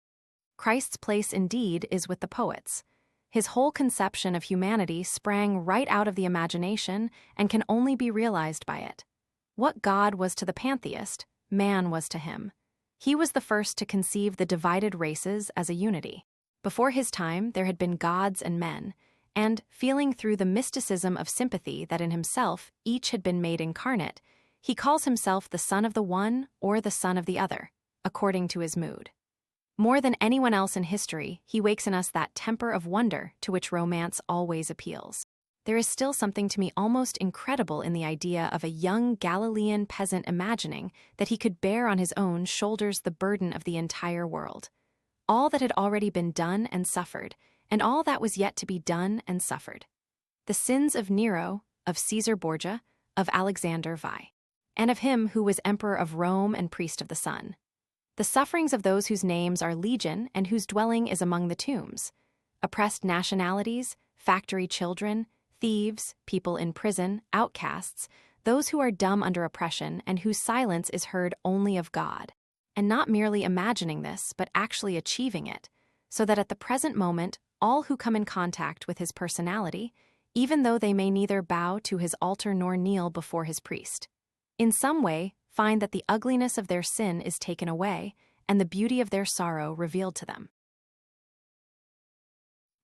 Christ's place indeed is with the poets. His whole conception of humanity sprang right out of the imagination and can only be realized by it. What God was to the pantheist, man was to him. He was the first to conceive the divided races as a unity. Before his time, there had been gods and men, and, feeling through the mysticism of sympathy that in himself each had been made incarnate, he calls himself the son of the one or the son of the other, according to his mood. More than anyone else in history, he wakes in us that temper of wonder to which romance always appeals. There is still something to me almost incredible in the idea of a young Galilean peasant imagining that he could bear on his own shoulders the burden of the entire world. All that had already been done and suffered, and all that was yet to be done and suffered. The sins of Nero, of Caesar Borgia, of Alexander Vi, and of him who was emperor of Rome and priest of the sun. The sufferings of those whose names are legion and whose dwelling is among the tombs. Oppressed nationalities, factory children, thieves, people in prison, outcasts, those who are dumb under oppression and whose silence is heard only of God. And not merely imagining this, but actually achieving it, so that at the present moment, all who come in contact with his personality, even though they may neither bow to his altar nor kneel before his priest, in some way find that the ugliness of their sin is taken away and the beauty of their sorrow revealed to them.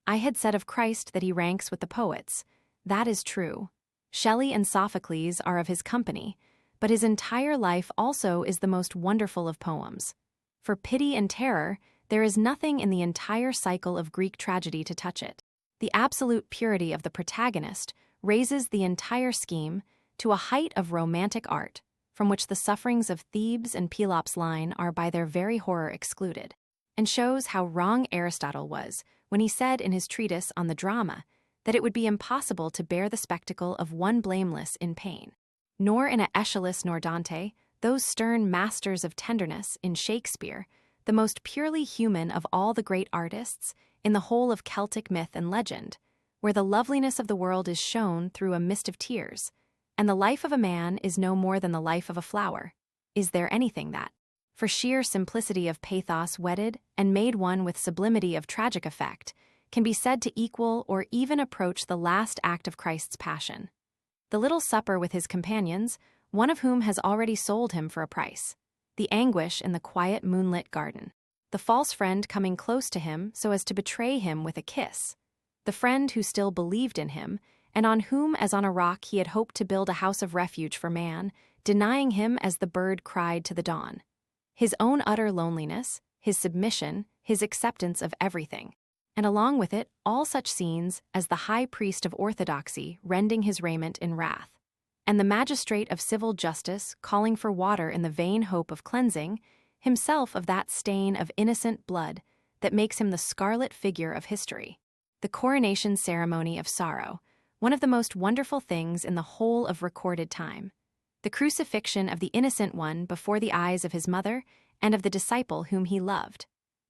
I had said of Christ that he ranks with the poets. That is true. Shelley and Sophocles are of his company, but his entire life also is the most wonderful of poems. For pity and terror, there is nothing in the entire cycle of Greek tragedy to touch it. The absolute purity of the protagonist raises the entire scheme to a height of romantic art, from which the sufferings of Thebes and Pelops' line are by their very horror excluded, and shows how wrong Aristotle was when he said in his treatise on the drama that it would be impossible to bear the spectacle of one blameless in pain. Nor in Aeschylus nor Dante, those stern masters of tenderness in Shakespeare, the most purely human of all the great artists, in the whole of Celtic myth and legend, where the loveliness of the world is shown through a mist of tears, and the life of a man is no more than the life of a flower. Is there anything that, for sheer simplicity of pathos wedded and made one with sublimity of tragic effect, can be said to equal or even approach the last act of Christ's passion? The little supper with his companions, one of whom has already sold him for a price. The anguish in the quiet moonlit garden. The false friend coming close to him so as to betray him with a kiss. The friend who still believed in him, and on whom as on a rock he had hoped to build a house of refuge for man, denying him as the bird cried to the dawn. His own utter loneliness, his submission, his acceptance of everything. And along with it, all such scenes as the high priest of orthodoxy rending his raiment in wrath, and the magistrate of civil justice calling for water in the vain hope of cleansing himself of that stain of innocent blood that makes him the scarlet figure of history. The coronation ceremony of sorrow, one of the most wonderful things in the whole of recorded time. The crucifixion of the innocent one before the eyes of his mother and of the disciple whom he loved.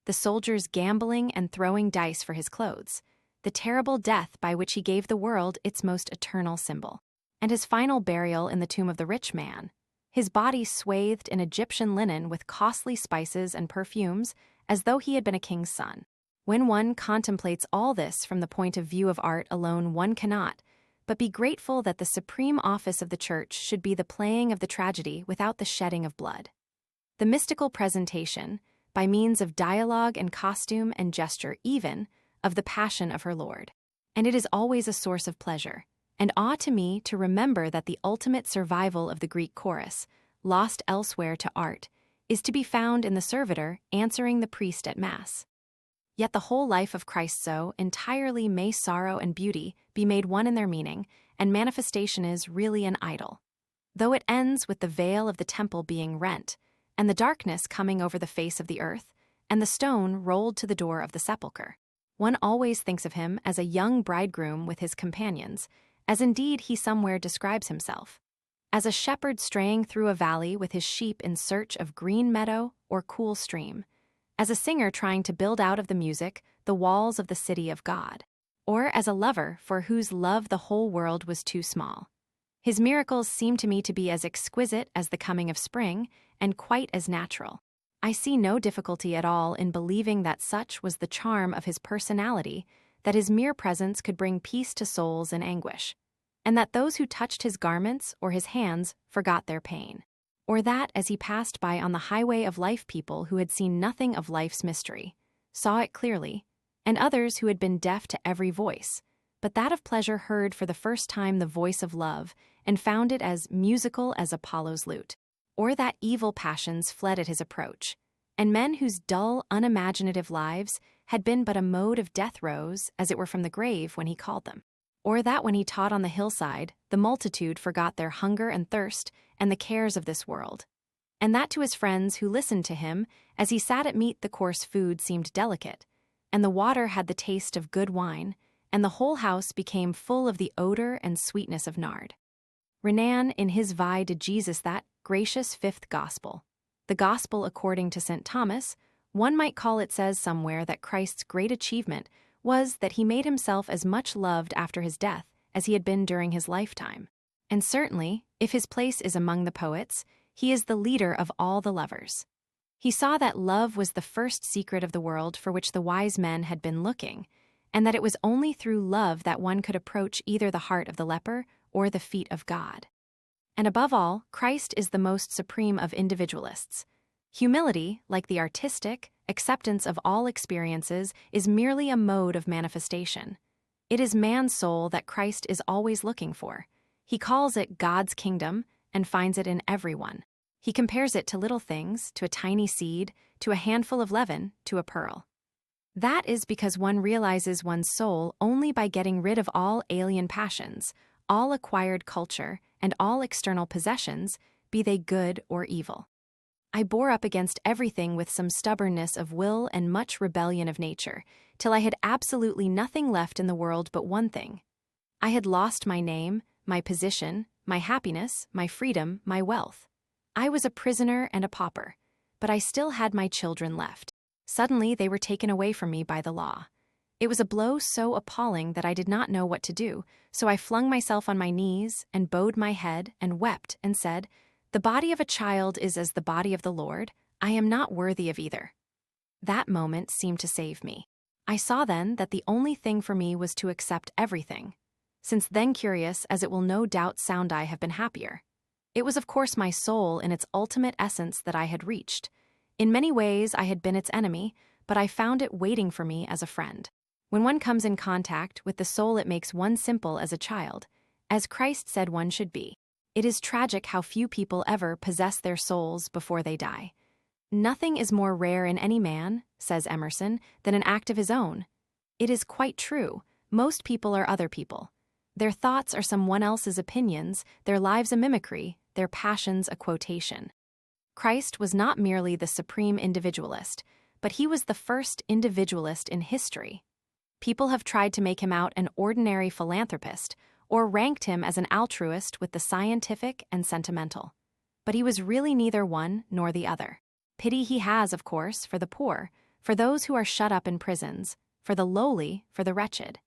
The soldiers gambling and throwing dice for his clothes, the terrible death by which he gave the world its most eternal symbol, and his final burial in the tomb of the rich man, his body swathed in Egyptian linen with costly spices and perfumes, as though he had been a king's son. When one contemplates all this from the point of view of art alone, one cannot but be grateful that the supreme office of the Church should be the playing of the tragedy without the shedding of blood. The mystical presentation, by means of dialogue and costume and gesture even, of the passion of her Lord. And it is always a source of pleasure and awe to me to remember that the ultimate survival of the Greek chorus, lost elsewhere to art, is to be found in the servitor answering the priest at Mass. Yet the whole life of Christ so entirely may sorrow and beauty be made one in their meaning, and manifestation is really an idol. Though it ends with the veil of the temple being rent, and the darkness coming over the face of the earth, and the stone rolled to the door of the sepulchre. One always thinks of him as a young bridegroom with his companions, as indeed he somewhere describes himself. As a shepherd straying through a valley with his sheep in search of green meadow or cool stream. As a singer trying to build out of the music the walls of the city of God. Or as a lover for whose love the whole world was too small. His miracles seem to me to be as exquisite as the coming of spring, and quite as natural. I see no difficulty at all in believing that such was the charm of his personality, that his mere presence could bring peace to souls in anguish, and that those who touched his garments or his hands forgot their pain. Or that, as he passed by on the highway of life, people who had seen nothing of life's mystery, saw it clearly, and others who had been deaf to every voice, but that of pleasure heard for the first time the voice of love and found it as musical as Apollo's lute, or that evil passions fled at his approach, and men whose dull, unimaginative lives had been but a mode of death rose, as it were from the grave, when he called them, or that when he taught on the hillside, the multitude forgot their hunger and thirst and the cares of this world, and that to his friends who listened to him, as he sat at meat, the coarse food seemed delicate, and the water had the taste of good wine, and the whole house became full of the odor and sweetness of nard. Renan in his vie to Jesus that gracious fifth gospel, the gospel according to St. Thomas, one might call it, says somewhere that Christ's great achievement was that he made himself as much loved after his death as he had been during his lifetime. And certainly, if his place is among the poets, he is the leader of all the lovers. He saw that love was the first secret of the world for which the wise men had been looking, and that it was only through love that one could approach either the heart of the leper or the feet of God. And above all, Christ is the most supreme of individualists. Humility, like the artistic acceptance of all experiences, is merely a mode of manifestation. It is man's soul that Christ is always looking for. He calls it God's kingdom and finds it in everyone. He compares it to little things, to a tiny seed, to a handful of leaven, to a pearl. That is because one realizes one's soul only by getting rid of all alien passions, all acquired culture, and all external possessions, be they good or evil. I bore up against everything with some stubbornness of will and much rebellion of nature, till I had absolutely nothing left in the world but one thing. I had lost my name, my position, my happiness, my freedom, my wealth. I was a prisoner and a pauper, but I still had my children left. Suddenly they were taken away from me by the law. It was a blow so appalling that I did not know what to do, so I flung myself on my knees and bowed my head and wept and said, "The body of a child is as the body of the Lord. I am not worthy of either." That moment seemed to save me. I saw then that the only thing for me was to accept everything. Since then, curious as it will no doubt sound, I have been happier. It was of course my soul in its ultimate essence that I had reached. In many ways I had been its enemy, but I found it waiting for me as a friend. When one comes in contact with the soul, it makes one simple as a child, as Christ said one should be. It is tragic how few people ever possess their souls before they die. Nothing is more rare in any man, says Emerson, than an act of his own. It is quite true. Most people are other people. Their thoughts are someone else's opinions, their lives a mimicry, their passions a quotation. Christ was not merely the supreme individualist, but he was the first individualist in history. People have tried to make him out an ordinary philanthropist, or ranked him as an altruist with the scientific and sentimental. But he was really neither one nor the other. Pity he has, of course, for the poor, for those who are shut up in prisons, for the lowly, for the wretched.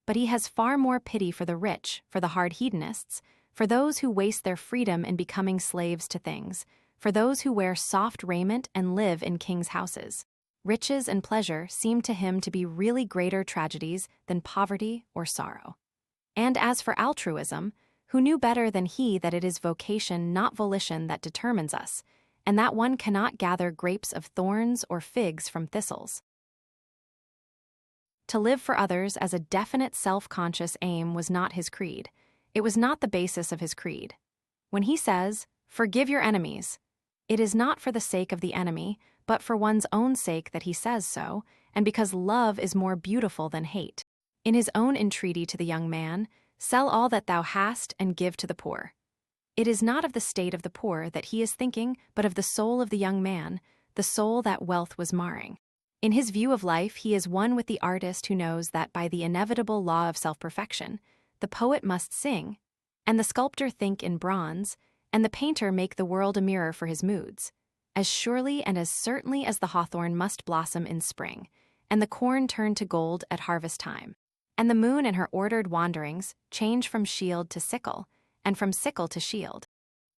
But he has far more pity for the rich, for the hard hedonists, for those who waste their freedom in becoming slaves to things, for those who wear soft raiment and live in kings' houses. Riches and pleasure seem to him to be really greater tragedies than poverty or sorrow. And as for altruism, who knew better than he that it is vocation, not volition, that determines us, and that one cannot gather grapes of thorns or figs from thistles? To live for others as a definite self-conscious aim was not his creed. It was not the basis of his creed. When he says, "Forgive your enemies," it is not for the sake of the enemy, but for one's own sake that he says so, and because love is more beautiful than hate. In his own entreaty to the young man, "Sell all that thou hast and give to the poor." It is not of the state of the poor that he is thinking, but of the soul of the young man, the soul that wealth was marring. In his view of life, he is one with the artist who knows that by the inevitable law of self-perfection, the poet must sing, and the sculptor think in bronze, and the painter make the world a mirror for his moods, as surely and as certainly as the hawthorn must blossom in spring, and the corn turn to gold at harvest time, and the moon in her ordered wanderings change from shield to sickle, and from sickle to shield.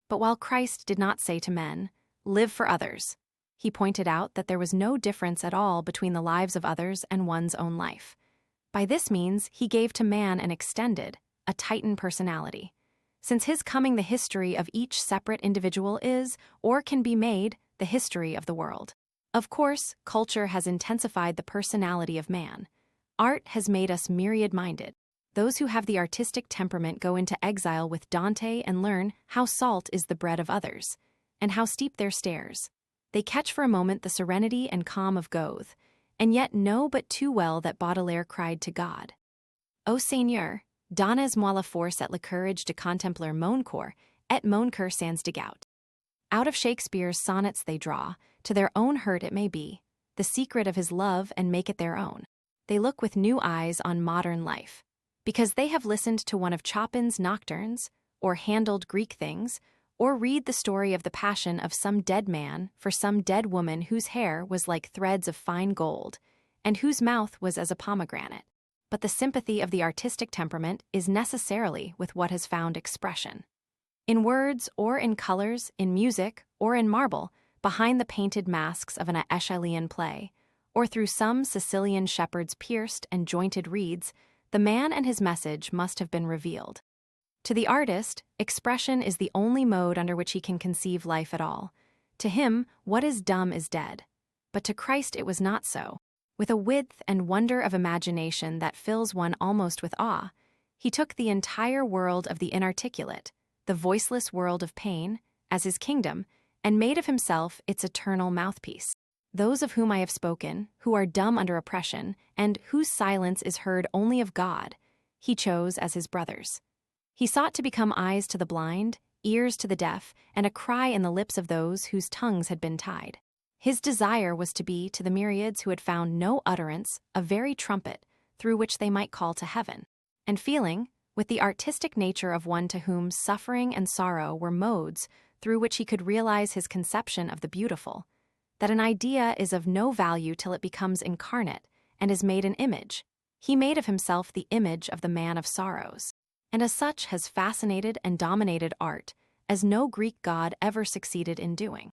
But while Christ did not say to men, "Live for others," he pointed out that there was no difference at all between the lives of others and one's own life. By this means, he gave to man an extended, a Titan personality. Since his coming, the history of each separate individual is, or can be made, the history of the world. Of course, culture has intensified the personality of man, Art has made us myriad-minded. Those who have the artistic temperament go into exile with Dante and learn how salt is the bread of others, and how steep their stairs. They catch for a moment the serenity and calm of Goethe, and yet know but too well that Baudelaire cried to God, "O Seigneur, donnez-moi la force et le courage de contempler mon corps, et mon cœur sans dégoût." Out of Shakespeare's sonnets they draw, to their own hurt it may be, the secret of his love and make it their own. They look with new eyes on modern life. Because they have listened to one of Chopin's nocturnes, or handled Greek things, or read the story of the passion of some dead man for some dead woman whose hair was like threads of fine gold, and whose mouth was as a pomegranate. But the sympathy of the artistic temperament is necessarily with what has found expression. In words, or in colors, in music, or in marble, behind the painted masks of an Aeschylean play, or through some Sicilian shepherd's pierced and jointed reeds, the man and his message must have been revealed. To the artist, expression is the only mode under which he can conceive life at all. To him, what is dumb is dead. But to Christ it was not so. With a width and wonder of imagination that fills one almost with awe, he took the entire world of the inarticulate, the voiceless world of pain, as his kingdom, and made of himself its eternal mouthpiece. Those of whom I have spoken, who are dumb under oppression, and whose silence is heard only of God, he chose as his brothers. He sought to become eyes to the blind, ears to the deaf, and a cry in the lips of those whose tongues had been tied. His desire was to be, to the myriads who had found no utterance, a very trumpet, through which they might call to heaven. And feeling, with the artistic nature of one to whom suffering and sorrow were modes through which he could realize his conception of the beautiful, that an idea is of no value till it becomes incarnate and is made an image, he made of himself the image of the man of sorrows, and as such has fascinated and dominated art, as no Greek god ever succeeded in doing.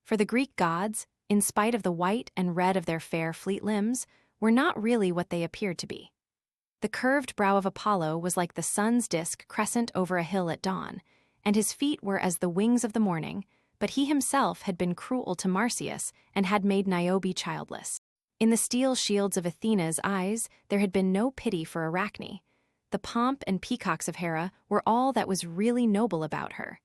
For the Greek gods, in spite of the white and red of their fair, fleet limbs, were not really what they appeared to be. The curved brow of Apollo was like the sun's disk crescent over a hill at dawn, and his feet were as the wings of the morning, but he himself had been cruel to Marsyas and had made Niobe childless. In the steel shields of Athena's eyes there had been no pity for Arachne. The pomp and peacocks of Hera were all that was really noble about her.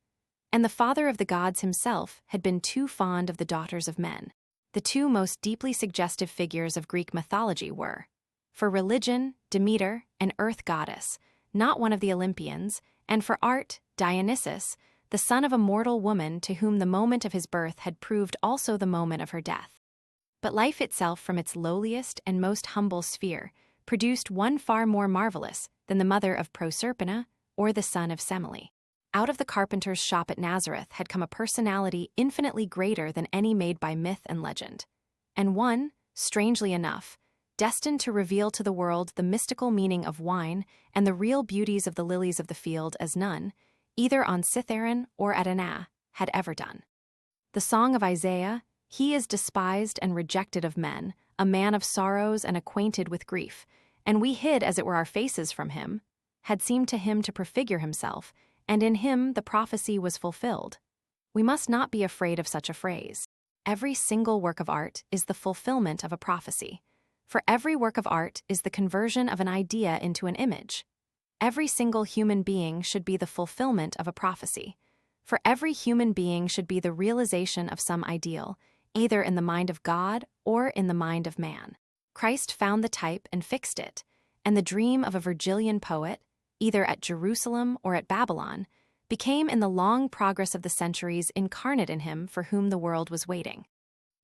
And the father of the gods himself had been too fond of the daughters of men. The two most deeply suggestive figures of Greek mythology were, for religion, Demeter, an earth goddess, not one of the Olympians, and for art, Dionysus, the son of a mortal woman to whom the moment of his birth had proved also the moment of her death. But life itself from its lowliest and most humble sphere produced one far more marvelous than the mother of Proserpina or the son of Semele. Out of the carpenter's shop at Nazareth had come a personality infinitely greater than any made by myth and legend, and one, strangely enough, destined to reveal to the world the mystical meaning of wine and the real beauties of the lilies of the field as none, either on Cithaeron or at Anna, had ever done. The song of Isaiah, "He is despised and rejected of men, a man of sorrows and acquainted with grief, and we hid as it were our faces from him," had seemed to him to prefigure himself, and in him the prophecy was fulfilled. We must not be afraid of such a phrase. Every single work of art is the fulfillment of a prophecy, for every work of art is the conversion of an idea into an image. Every single human being should be the fulfillment of a prophecy, for every human being should be the realization of some ideal, either in the mind of God or in the mind of man. Christ found the type and fixed it, and the dream of a Virgilian poet, either at Jerusalem or at Babylon, became in the long progress of the centuries incarnate in him for whom the world was waiting.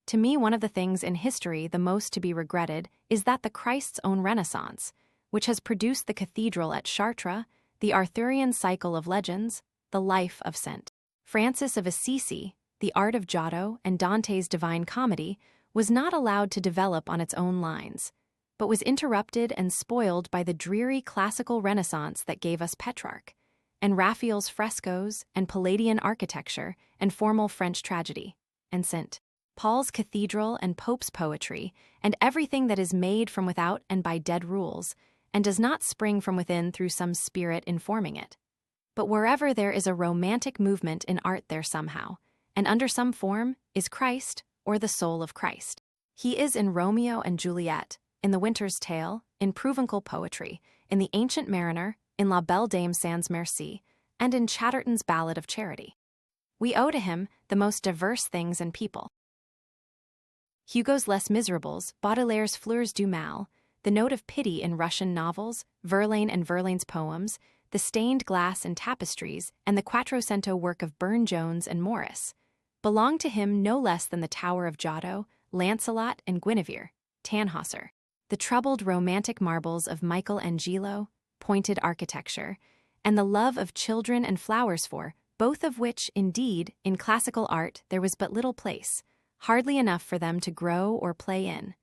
To me, one of the things in history the most to be regretted is that the Christ's own Renaissance, which has produced the cathedral at Chartres, the Arthurian cycle of legends, the life of St. Francis of Assisi, the art of Giotto, and Dante's Divine Comedy, was not allowed to develop on its own lines, but was interrupted and spoiled by the dreary classical Renaissance that gave us Petrarch, and Raphael's frescoes, and Palladian architecture, and formal French tragedy, and St. Paul's cathedral and Pope's poetry, and everything that is made from without and by dead rules, and does not spring from within through some spirit informing it. But wherever there is a romantic movement in art there somehow, and under some form, is Christ or the soul of Christ. He is in Romeo and Juliet, in The Winter's Tale, in Provençal poetry, in The Ancient Mariner, in La Belle Dame sans Merci, and in Chatterton's Ballad of Charity. We owe to him the most diverse things and people. Hugo's Les Miserables, Baudelaire's Fleurs du Mal, the note of pity in Russian novels, Verlaine and Verlaine's poems, the stained glass in tapestries, and the Quattrocento work of Burne-Jones and Morris, belong to him no less than the Tower of Giotto, Lancelot and Guinevere, Tannhäuser, the troubled romantic marbles of Michelangelo, pointed architecture, and the love of children and flowers for, both of which, indeed, in classical art there was but little place, hardly enough for them to grow or play in,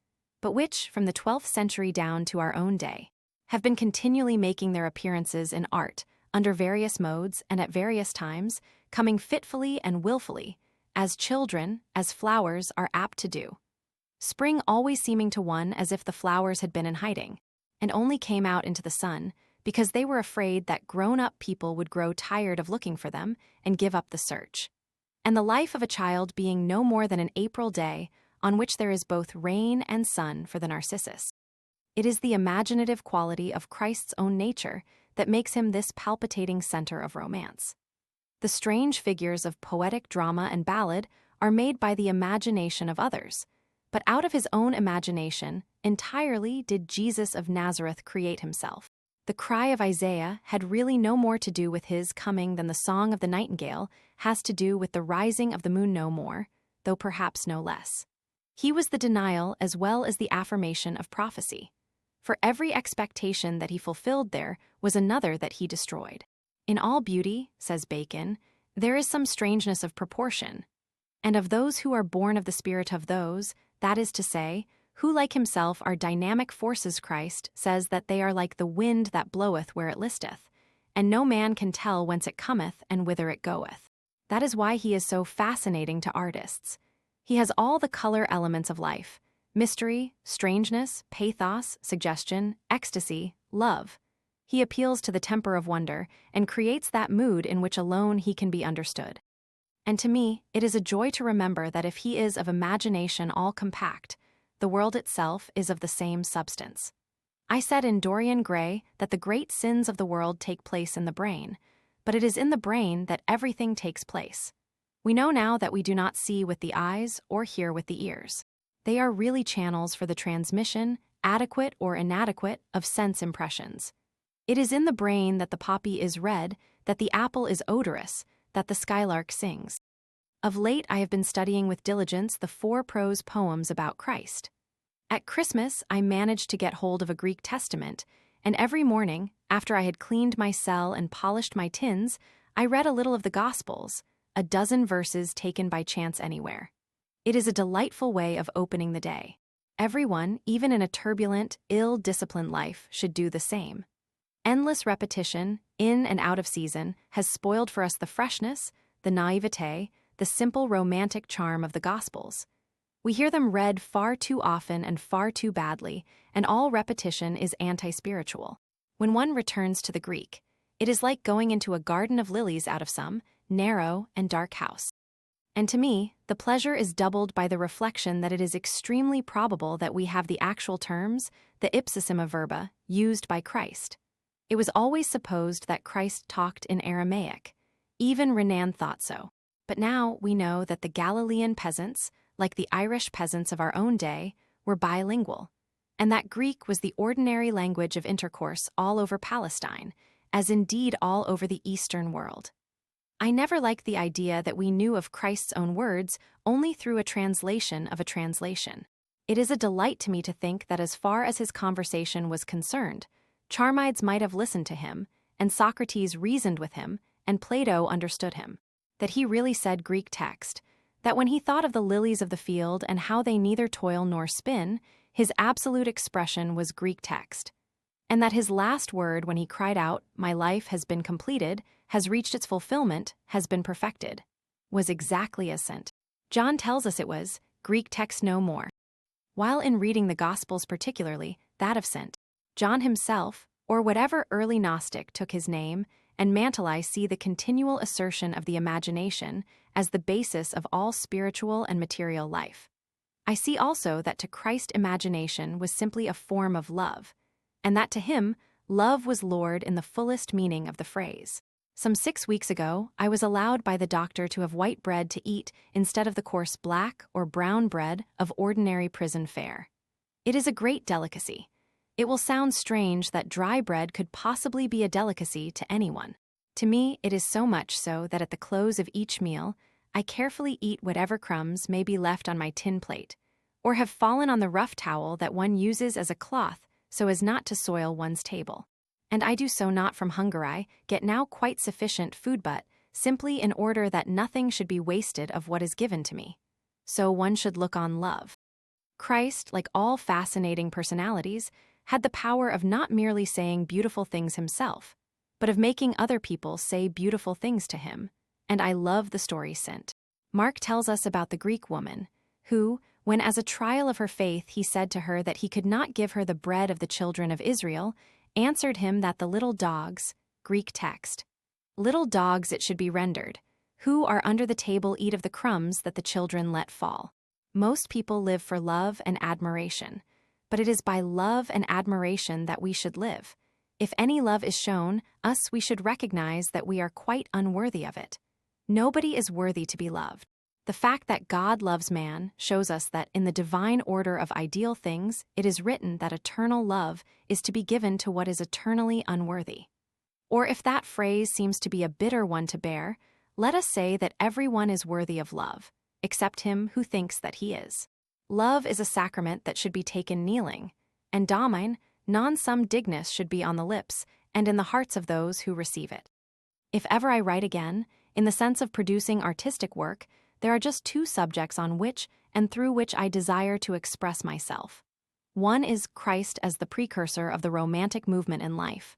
but which, from the 12th century down to our own day, have been continually making their appearances in art, under various modes and at various times, coming fitfully and willfully, as children, as flowers are apt to do. Spring always seeming to one as if the flowers had been in hiding, and only came out into the sun, because they were afraid that grown-up people would grow tired of looking for them and give up the search. And the life of a child being no more than an April day on which there is both rain and sun for the narcissus. It is the imaginative quality of Christ's own nature that makes him this palpitating center of romance. The strange figures of poetic drama and ballad are made by the imagination of others, but out of his own imagination entirely did Jesus of Nazareth create himself. The cry of Isaiah had really no more to do with his coming than the song of the nightingale has to do with the rising of the moon no more, though perhaps no less. He was the denial as well as the affirmation of prophecy. For every expectation that he fulfilled there was another that he destroyed. In all beauty, says Bacon, there is some strangeness of proportion, and of those who are born of the spirit of those, that is to say, who like himself are dynamic forces. Christ says that they are like the wind that bloweth where it listeth, and no man can tell whence it cometh and whither it goeth. That is why he is so fascinating to artists. He has all the color elements of life: mystery, strangeness, pathos, suggestion, ecstasy, love. He appeals to the temper of wonder and creates that mood in which alone he can be understood. And to me, it is a joy to remember that if he is of imagination all compact, the world itself is of the same substance. I said in Dorian Gray that the great sins of the world take place in the brain, but it is in the brain that everything takes place. We know now that we do not see with the eyes or hear with the ears. They are really channels for the transmission, adequate or inadequate, of sense impressions. It is in the brain that the poppy is red, that the apple is odorous, that the skylark sings. Of late I have been studying with diligence the 4 prose poems about Christ. At Christmas I managed to get hold of a Greek Testament, and every morning, after I had cleaned my cell and polished my tins, I read a little of the Gospels, a dozen verses taken by chance anywhere. It is a delightful way of opening the day. Everyone, even in a turbulent, ill-disciplined life, should do the same. Endless repetition, in and out of season, has spoiled for us the freshness, the naivete, the simple romantic charm of the Gospels. We hear them read far too often and far too badly, and all repetition is anti-spiritual. When one returns to the Greek, it is like going into a garden of lilies out of some narrow and dark house. And to me, the pleasure is doubled by the reflection that it is extremely probable that we have the actual terms, the ipsissima verba, used by Christ. It was always supposed that Christ talked in Aramaic. Even Renan thought so. But now we know that the Galilean peasants, like the Irish peasants of our own day, were bilingual, and that Greek was the ordinary language of intercourse all over Palestine, as indeed all over the Eastern world. I never liked the idea that we knew of Christ's own words only through a translation of a translation. It is a delight to me to think that as far as his conversation was concerned, Charmides might have listened to him, and Socrates reasoned with him, and Plato understood him. That he really said Greek text, that when he thought of the lilies of the field and how they neither toil nor spin, his absolute expression was Greek text. And that his last word when he cried out, "My life has been completed, has reached its fulfillment, has been perfected," was exactly as sent. John tells us it was Greek text no more. While in reading the Gospels, particularly that of St. John himself, or whatever early Gnostic took his name, and Mantelai see the continual assertion of the imagination as the basis of all spiritual and material life. I see also that to Christ imagination was simply a form of love, and that to him, love was Lord in the fullest meaning of the phrase. Some 6 weeks ago, I was allowed by the doctor to have white bread to eat instead of the coarse black or brown bread of ordinary prison fare. It is a great delicacy. It will sound strange that dry bread could possibly be a delicacy to anyone. To me, it is so much so that at the close of each meal, I carefully eat whatever crumbs may be left on my tin plate, or have fallen on the rough towel that one uses as a cloth so as not to soil one's table. And I do so not from hunger. I get now quite sufficient food, but simply in order that nothing should be wasted of what is given to me. So one should look on love. Christ, like all fascinating personalities, had the power of not merely saying beautiful things himself, but of making other people say beautiful things to him, and I love the story sent. Mark tells us about the Greek woman, who, when as a trial of her faith he said to her that he could not give her the bread of the children of Israel, answered him that the little dogs, Greek text, little dogs it should be rendered, who are under the table eat of the crumbs that the children let fall. Most people live for love and admiration, but it is by love and admiration that we should live. If any love is shown us, we should recognize that we are quite unworthy of it. Nobody is worthy to be loved. The fact that God loves man shows us that in the divine order of ideal things, it is written that eternal love is to be given to what is eternally unworthy. Or if that phrase seems to be a bitter one to bear, let us say that everyone is worthy of love, except him who thinks that he is. Love is a sacrament that should be taken kneeling, and domine, non sum dignus should be on the lips and in the hearts of those who receive it. If ever I write again, in the sense of producing artistic work, there are just 2 subjects on which and through which I desire to express myself. One is Christ as the precursor of the romantic movement in life.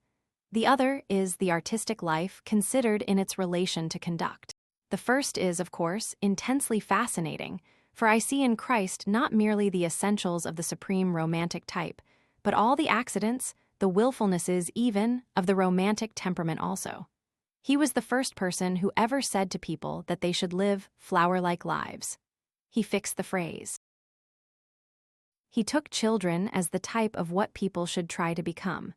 The other is the artistic life considered in its relation to conduct. The first is, of course, intensely fascinating, for I see in Christ not merely the essentials of the supreme romantic type, but all the accidents, the willfulnesses even, of the romantic temperament also. He was the first person who ever said to people that they should live flower-like lives. He fixed the phrase. He took children as the type of what people should try to become.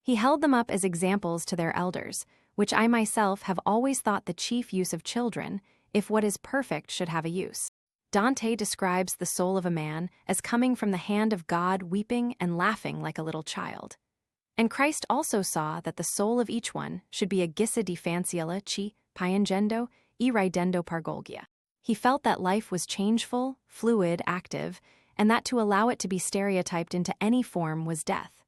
He held them up as examples to their elders, which I myself have always thought the chief use of children, if what is perfect should have a use. Dante describes the soul of a man as coming from the hand of God weeping and laughing like a little child. And Christ also saw that the soul of each one should be a gissa di fanciulla chi, piangendo, e ridendo pargolgia. He felt that life was changeful, fluid, active, and that to allow it to be stereotyped into any form was death.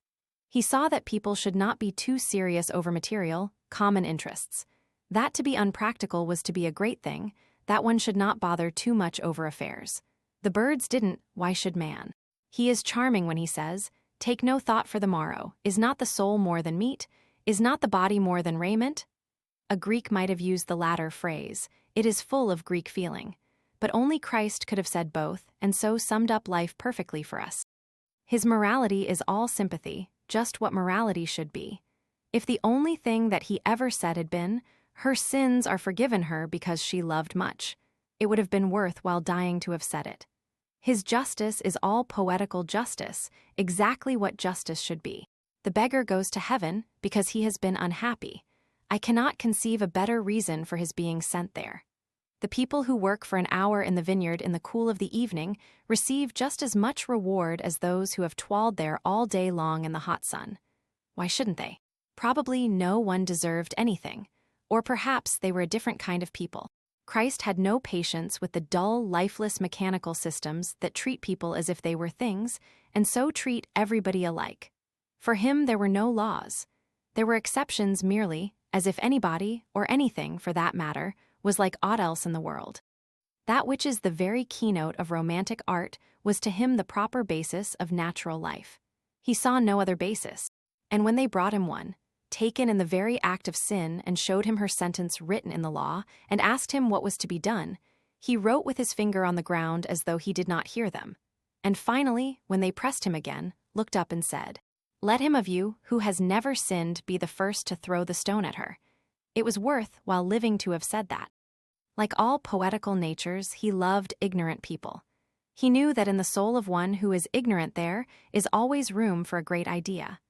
He saw that people should not be too serious over material, common interests. That to be unpractical was to be a great thing, that one should not bother too much over affairs. The birds didn't, why should man? He is charming when he says, "Take no thought for the morrow. Is not the soul more than meat? Is not the body more than raiment?" A Greek might have used the latter phrase. It is full of Greek feeling. But only Christ could have said both, and so summed up life perfectly for us. His morality is all sympathy, just what morality should be. If the only thing that he ever said had been, "Her sins are forgiven her because she loved much," it would have been worth while dying to have said it. His justice is all poetical justice, exactly what justice should be. The beggar goes to heaven because he has been unhappy. I cannot conceive a better reason for his being sent there. The people who work for an hour in the vineyard in the cool of the evening receive just as much reward as those who have toiled there all day long in the hot sun. Why shouldn't they? Probably no one deserved anything, or perhaps they were a different kind of people. Christ had no patience with the dull, lifeless mechanical systems that treat people as if they were things, and so treat everybody alike. For him there were no laws. There were exceptions merely, as if anybody, or anything for that matter, was like aught else in the world. That which is the very keynote of romantic art was to him the proper basis of natural life. He saw no other basis, and when they brought him one, taken in the very act of sin and showed him her sentence written in the law, and asked him what was to be done, he wrote with his finger on the ground as though he did not hear them, and finally, when they pressed him again, looked up and said, "Let him of you who has never sinned be the first to throw the stone at her." It was worth while living to have said that. Like all poetical natures, he loved ignorant people. He knew that in the soul of one who is ignorant there is always room for a great idea.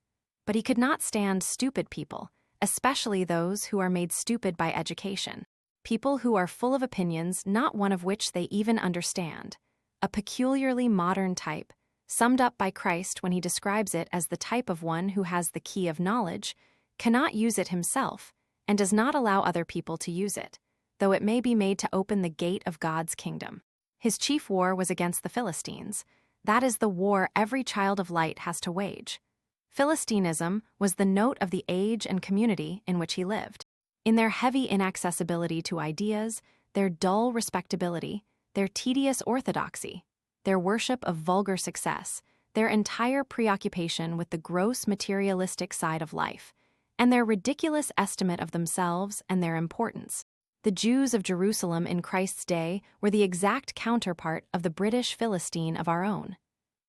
But he could not stand stupid people, especially those who are made stupid by education. People who are full of opinions, not one of which they even understand. A peculiarly modern type, summed up by Christ when he describes it as the type of one who has the key of knowledge, cannot use it himself, and does not allow other people to use it, though it may be made to open the gate of God's kingdom. His chief war was against the Philistines. That is the war every child of light has to wage. Philistinism was the note of the age and community in which he lived. In their heavy inaccessibility to ideas, their dull respectability, their tedious orthodoxy, their worship of vulgar success, their entire preoccupation with the gross materialistic side of life, and their ridiculous estimate of themselves and their importance. The Jews of Jerusalem in Christ's day were the exact counterpart of the British Philistine of our own.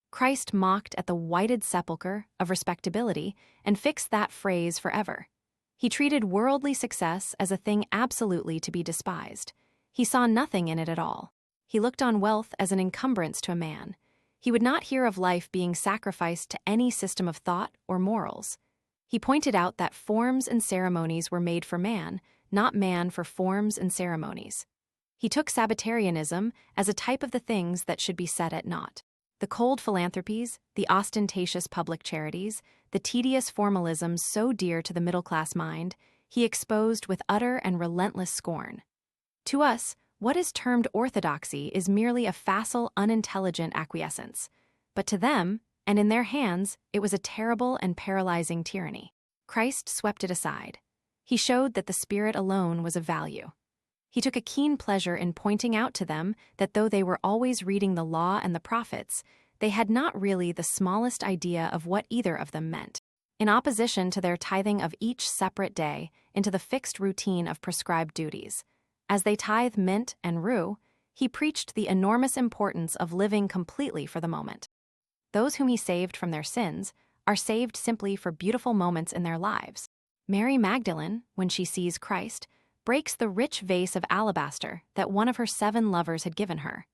Christ mocked at the whited sepulchre of respectability and fixed that phrase forever. He treated worldly success as a thing absolutely to be despised. He saw nothing in it at all. He looked on wealth as an encumbrance to a man. He would not hear of life being sacrificed to any system of thought or morals. He pointed out that forms and ceremonies were made for man, not man for forms and ceremonies. He took Sabbatarianism as a type of the things that should be set at naught. The cold philanthropies, the ostentatious public charities, the tedious formalisms so dear to the middle-class mind, he exposed with utter and relentless scorn. To us, what is termed orthodoxy is merely a facile, unintelligent acquiescence. But to them, and in their hands, it was a terrible and paralyzing tyranny. Christ swept it aside. He showed that the Spirit alone was of value. He took a keen pleasure in pointing out to them that though they were always reading the law and the prophets, they had not really the smallest idea of what either of them meant. In opposition to their tithing of each separate day into the fixed routine of prescribed duties, as they tithe mint and rue, he preached the enormous importance of living completely for the moment. Those whom he saved from their sins are saved simply for beautiful moments in their lives. Mary Magdalene, when she sees Christ, breaks the rich vase of alabaster that one of her 7 lovers had given her,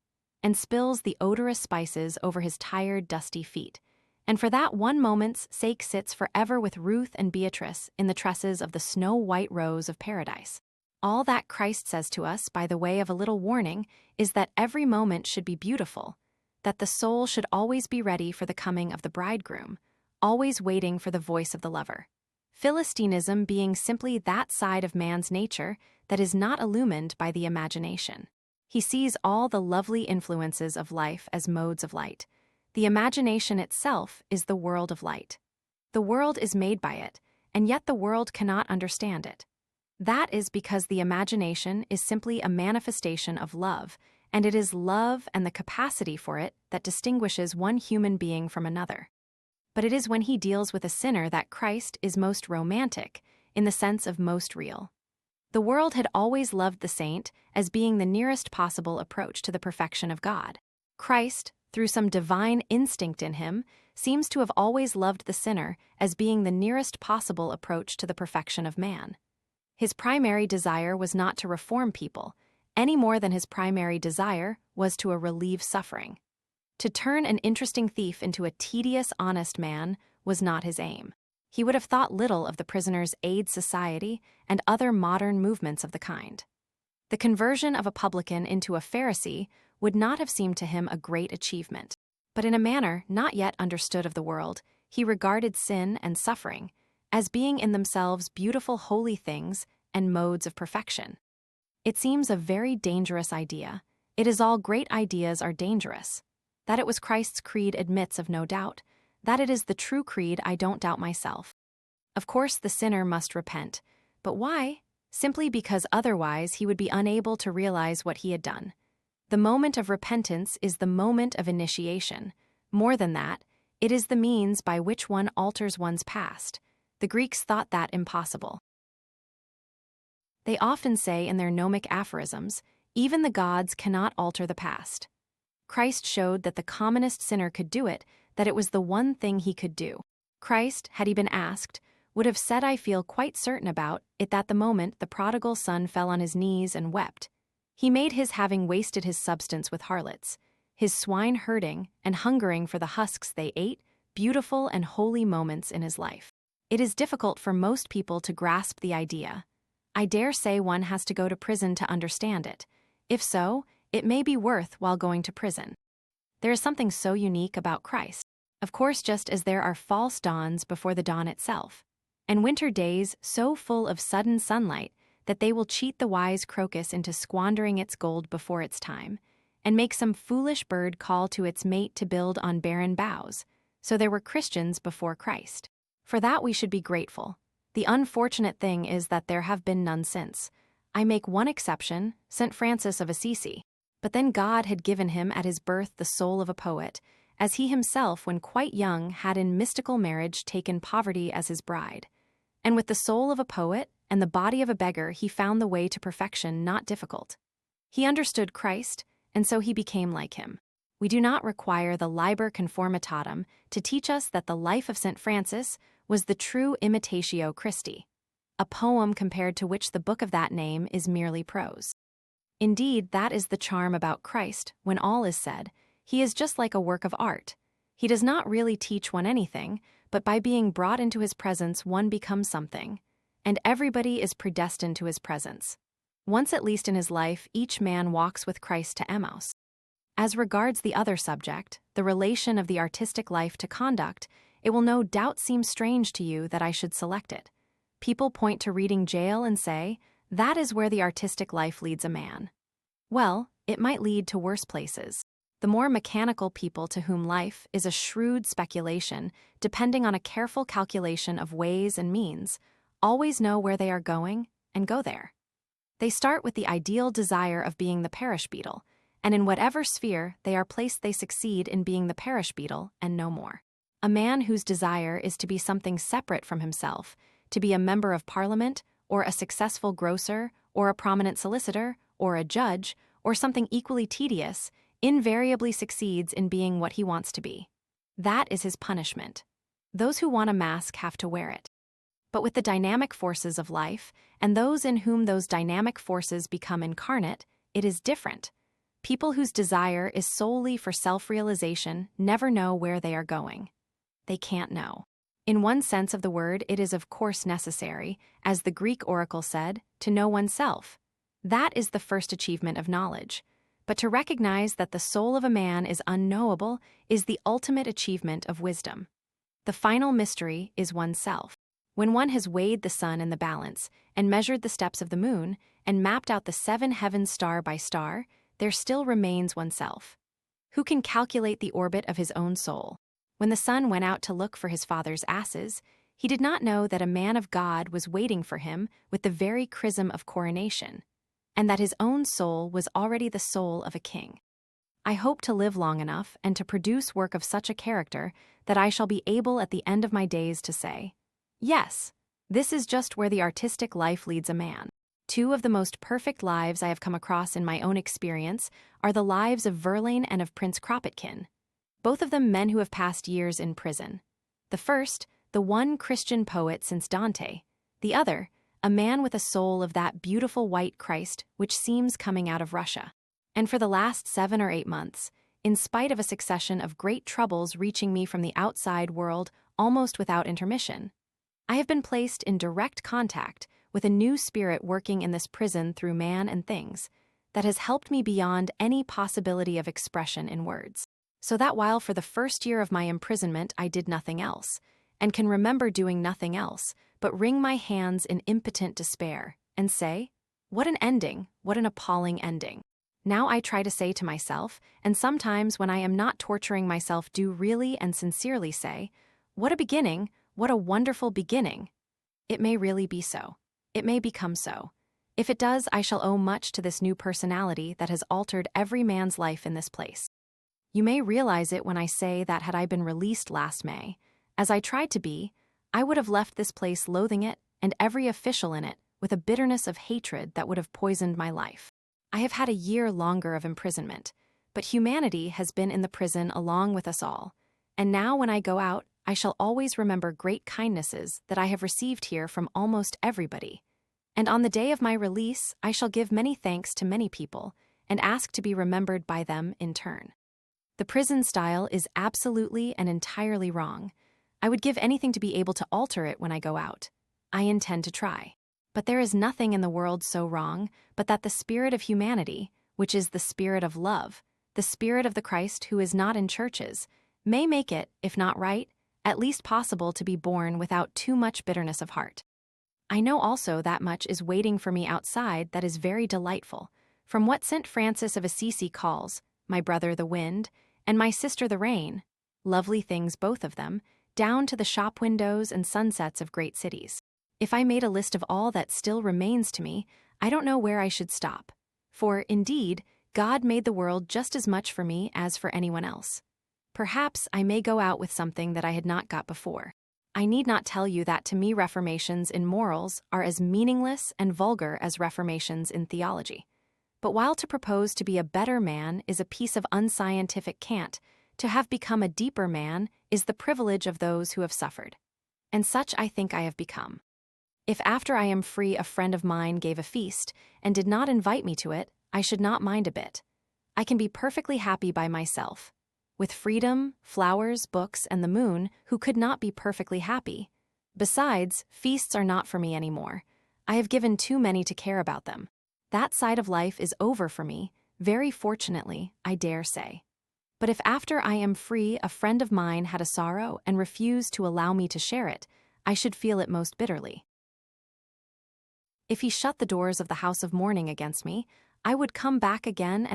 and spills the odorous spices over his tired, dusty feet, and for that one moment's sake sits forever with Ruth and Beatrice in the tresses of the snow-white rose of paradise. All that Christ says to us, by the way of a little warning, is that every moment should be beautiful, that the soul should always be ready for the coming of the bridegroom, always waiting for the voice of the lover. Philistinism being simply that side of man's nature that is not illumined by the imagination. He sees all the lovely influences of life as modes of light. The imagination itself is the world of light. The world is made by it, and yet the world cannot understand it. That is because the imagination is simply a manifestation of love, and it is love and the capacity for it that distinguishes one human being from another. But it is when he deals with a sinner that Christ is most romantic, in the sense of most real. The world had always loved the saint as being the nearest possible approach to the perfection of God. Christ, through some divine instinct in him, seems to have always loved the sinner as being the nearest possible approach to the perfection of man. His primary desire was not to reform people, any more than his primary desire was to relieve suffering. To turn an interesting thief into a tedious, honest man was not his aim. He would have thought little of the Prisoners' Aid Society and other modern movements of the kind. The conversion of a publican into a Pharisee would not have seemed to him a great achievement. But in a manner not yet understood of the world, he regarded sin and suffering as being in themselves beautiful holy things and modes of perfection. It seems a very dangerous idea. It is all great ideas are dangerous. That it was Christ's creed admits of no doubt. That it is the true creed I don't doubt myself. Of course the sinner must repent. But why? Simply because otherwise he would be unable to realize what he had done. The moment of repentance is the moment of initiation. More than that, it is the means by which one alters one's past. The Greeks thought that impossible. They often say in their gnomic aphorisms, even the gods cannot alter the past. Christ showed that the commonest sinner could do it, that it was the one thing he could do. Christ, had he been asked, would have said, I feel quite certain about it, that the moment the prodigal son fell on his knees and wept. He made his having wasted his substance with harlots. his swine herding and hungering for the husks they ate, beautiful and holy moments in his life. It is difficult for most people to grasp the idea. I dare say one has to go to prison to understand it. If so, it may be worth while going to prison. There is something so unique about Christ. Of course, just as there are false dawns before the dawn itself, and winter days so full of sudden sunlight that they will cheat the wise crocus into squandering its gold before its time, and make some foolish bird call to its mate to build on barren boughs, so there were Christians before Christ. For that we should be grateful. The unfortunate thing is that there have been none since. I make one exception, St. Francis of Assisi. But then God had given him at his birth the soul of a poet, as he himself, when quite young, had in mystical marriage taken poverty as his bride. And with the soul of a poet and the body of a beggar, he found the way to perfection not difficult. He understood Christ, and so he became like him. We do not require the Liber Conformitatem to teach us that the life of St. Francis was the true Imitatio Christi, a poem compared to which the book of that name is merely prose. Indeed, that is the charm about Christ. When all is said, he is just like a work of art. He does not really teach one anything, but by being brought into his presence one becomes something, and everybody is predestined to his presence. Once at least in his life, each man walks with Christ to Emmaus. As regards the other subject, the relation of the artistic life to conduct, it will no doubt seem strange to you that I should select it. People point to reading Jael and say, that is where the artistic life leads a man. Well, it might lead to worse places. The more mechanical people to whom life is a shrewd speculation, depending on a careful calculation of ways and means, always know where they are going and go there. They start with the ideal desire of being the parish beadle, and in whatever sphere they are placed they succeed in being the parish beadle and no more. A man whose desire is to be something separate from himself, to be a member of parliament, or a successful grocer, or a prominent solicitor, or a judge, or something equally tedious, invariably succeeds in being what he wants to be. That is his punishment. Those who want a mask have to wear it. But with the dynamic forces of life, and those in whom those dynamic forces become incarnate, it is different. People whose desire is solely for self-realization never know where they are going. They can't know. In one sense of the word, it is of course necessary, as the Greek oracle said, to know oneself. That is the first achievement of knowledge. But to recognize that the soul of a man is unknowable is the ultimate achievement of wisdom. The final mystery is oneself. When one has weighed the sun in the balance, and measured the steps of the moon, and mapped out the 7 heavens star by star, there still remains oneself. Who can calculate the orbit of his own soul? When the son went out to look for his father's asses, he did not know that a man of God was waiting for him with the very chrism of coronation, and that his own soul was already the soul of a king. I hope to live long enough and to produce work of such a character that I shall be able at the end of my days to say, yes, this is just where the artistic life leads a man. 2 of the most perfect lives I have come across in my own experience are the lives of Verlaine and of Prince Kropotkin, both of them men who have passed years in prison. The first, the one Christian poet since Dante; the other, a man with a soul of that beautiful white Christ which seems coming out of Russia. And for the last 7 or 8 months, in spite of a succession of great troubles reaching me from the outside world almost without intermission, I have been placed in direct contact with a new spirit working in this prison through man and things, that has helped me beyond any possibility of expression in words. So that while for the first year of my imprisonment I did nothing else, and can remember doing nothing else, but wring my hands in impotent despair, and say, what an ending, what an appalling ending. Now I try to say to myself, and sometimes when I am not torturing myself do really and sincerely say, what a beginning, what a wonderful beginning. It may really be so. It may become so. If it does, I shall owe much to this new personality that has altered every man's life in this place. You may realize it when I say that had I been released last May, as I tried to be, I would have left this place loathing it and every official in it with a bitterness of hatred that would have poisoned my life. I have had a year longer of imprisonment, but humanity has been in the prison along with us all, and now when I go out, I shall always remember great kindnesses that I have received here from almost everybody, and on the day of my release I shall give many thanks to many people and ask to be remembered by them in turn. The prison style is absolutely and entirely wrong. I would give anything to be able to alter it when I go out. I intend to try. But there is nothing in the world so wrong but that the spirit of humanity, which is the spirit of love, the spirit of the Christ who is not in churches, may make it, if not right, at least possible to be born without too much bitterness of heart. I know also that much is waiting for me outside that is very delightful, from what St. Francis of Assisi calls, my brother the wind, and my sister the rain, lovely things both of them, down to the shop windows and sunsets of great cities. If I made a list of all that still remains to me, I don't know where I should stop. For, indeed, God made the world just as much for me as for anyone else. Perhaps I may go out with something that I had not got before. I need not tell you that to me reformations in morals are as meaningless and vulgar as reformations in theology. But while to propose to be a better man is a piece of unscientific cant, to have become a deeper man is the privilege of those who have suffered. And such I think I have become. If after I am free a friend of mine gave a feast and did not invite me to it, I should not mind a bit. I can be perfectly happy by myself. With freedom, flowers, books, and the moon, who could not be perfectly happy? Besides, feasts are not for me any more. I have given too many to care about them. That side of life is over for me, very fortunately, I dare say. But if after I am free a friend of mine had a sorrow and refused to allow me to share it, I should feel it most bitterly. If he shut the doors of the house of mourning against me, I would come back again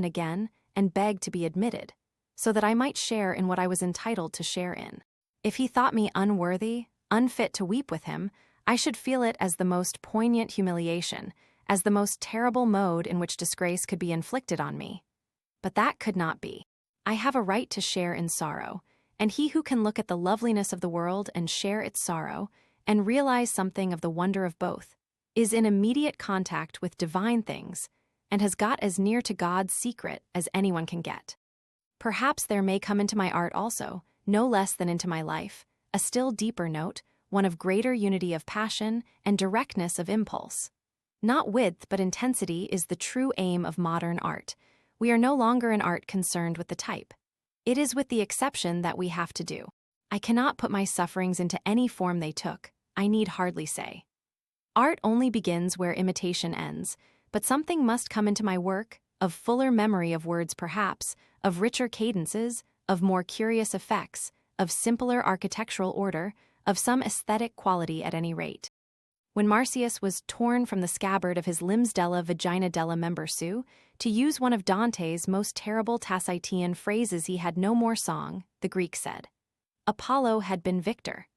and beg to be admitted, so that I might share in what I was entitled to share in. If he thought me unworthy, unfit to weep with him, I should feel it as the most poignant humiliation, as the most terrible mode in which disgrace could be inflicted on me. But that could not be. I have a right to share in sorrow, and he who can look at the loveliness of the world and share its sorrow, and realize something of the wonder of both, is in immediate contact with divine things, and has got as near to God's secret as anyone can get. Perhaps there may come into my art also, no less than into my life, a still deeper note, one of greater unity of passion and directness of impulse. Not width but intensity is the true aim of modern art. We are no longer in art concerned with the type. It is with the exception that we have to do. I cannot put my sufferings into any form they took, I need hardly say. Art only begins where imitation ends, but something must come into my work, of fuller memory of words perhaps, of richer cadences, of more curious effects, of simpler architectural order, of some aesthetic quality at any rate. When Marsyas was torn from the scabbard of his limbs della vagina della member su, to use one of Dante's most terrible Tacitean phrases, he had no more song, the Greek said. Apollo had been victor.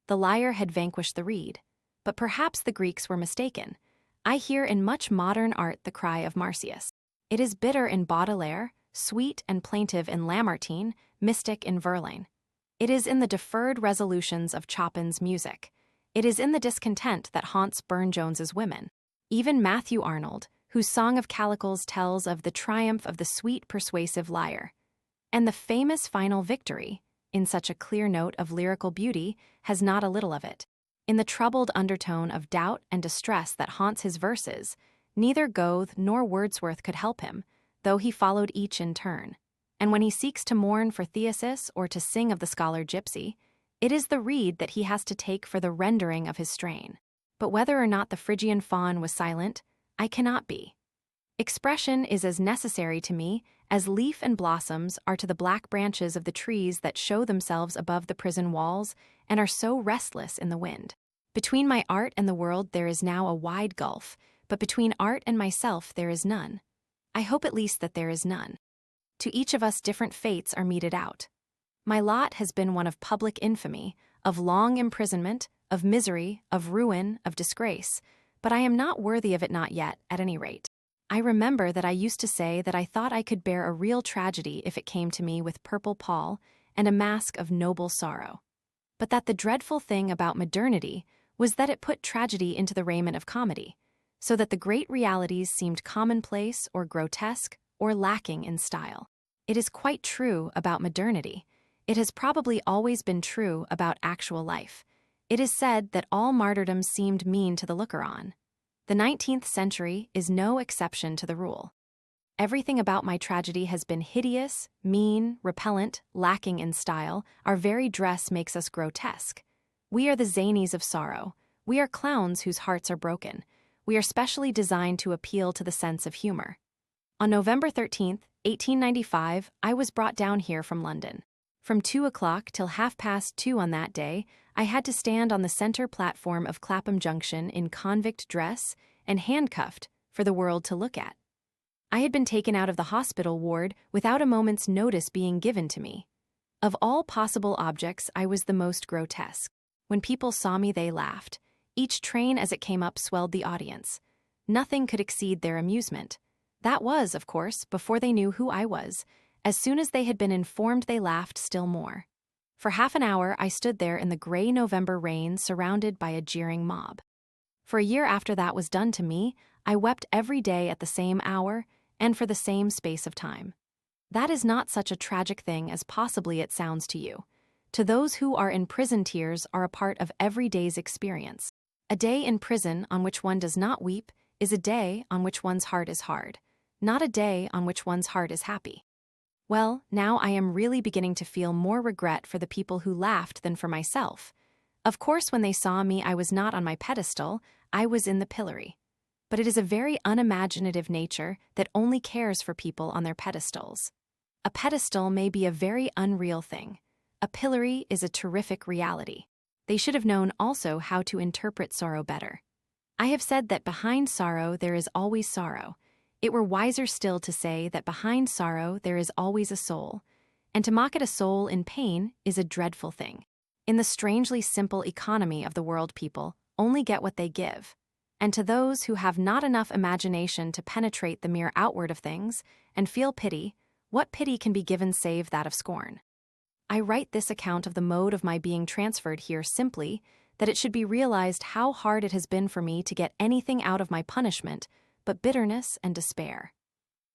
The lyre had vanquished the reed. But perhaps the Greeks were mistaken. I hear in much modern art the cry of Marsyas. It is bitter in Baudelaire, sweet and plaintive in Lamartine, mystic in Verlaine. It is in the deferred resolutions of Chopin's music. It is in the discontent that haunts Burne-Jones's women. Even Matthew Arnold, whose Song of Calicles tells of the triumph of the sweet persuasive lyre. And the famous final victory, in such a clear note of lyrical beauty, has not a little of it. In the troubled undertone of doubt and distress that haunts his verses, neither Goethe nor Wordsworth could help him, though he followed each in turn. And when he seeks to mourn for Theseus or to sing of the scholar gypsy, it is the reed that he has to take for the rendering of his strain. But whether or not the Phrygian faun was silent, I cannot be. Expression is as necessary to me as leaf and blossoms are to the black branches of the trees that show themselves above the prison walls and are so restless in the wind. Between my art and the world there is now a wide gulf, but between art and myself there is none. I hope at least that there is none. To each of us different fates are meted out. My lot has been one of public infamy, of long imprisonment, of misery, of ruin, of disgrace, but I am not worthy of it, not yet, at any rate. I remember that I used to say that I thought I could bear a real tragedy if it came to me with purple pall and a mask of noble sorrow. But that the dreadful thing about modernity was that it put tragedy into the raiment of comedy, so that the great realities seemed commonplace or grotesque or lacking in style. It is quite true about modernity. It has probably always been true about actual life. It is said that all martyrdom seemed mean to the looker-on. The 19th century is no exception to the rule. Everything about my tragedy has been hideous, mean, repellent, lacking in style. Our very dress makes us grotesque. We are the zanies of sorrow. We are clowns whose hearts are broken. We are specially designed to appeal to the sense of humor. On November 13th, 1895, I was brought down here from London. From 2 o'clock till 2:30 on that day, I had to stand on the center platform of Clapham Junction in convict dress and handcuffed for the world to look at. I had been taken out of the hospital ward without a moment's notice being given to me. Of all possible objects, I was the most grotesque. When people saw me, they laughed. Each train as it came up swelled the audience. Nothing could exceed their amusement. That was, of course, before they knew who I was. As soon as they had been informed, they laughed still more. For half an hour, I stood there in the gray November rain, surrounded by a jeering mob. For a year after that was done to me, I wept every day at the same hour and for the same space of time. That is not such a tragic thing as possibly it sounds to you. To those who are in prison, tears are a part of every day's experience. A day in prison on which one does not weep is a day on which one's heart is hard, not a day on which one's heart is happy. Well, now I am really beginning to feel more regret for the people who laughed than for myself. Of course, when they saw me, I was not on my pedestal, I was in the pillory. But it is a very unimaginative nature that only cares for people on their pedestals. A pedestal may be a very unreal thing. A pillory is a terrific reality. They should have known also how to interpret sorrow better. I have said that behind sorrow there is always sorrow. It were wiser still to say that behind sorrow there is always a soul, and to mock at a soul in pain is a dreadful thing. In the strangely simple economy of the world, people only get what they give, and to those who have not enough imagination to penetrate the mere outward of things and feel pity, what pity can be given save that of scorn? I write this account of the mode of my being transferred here simply that it should be realized how hard it has been for me to get anything out of my punishment but bitterness and despair.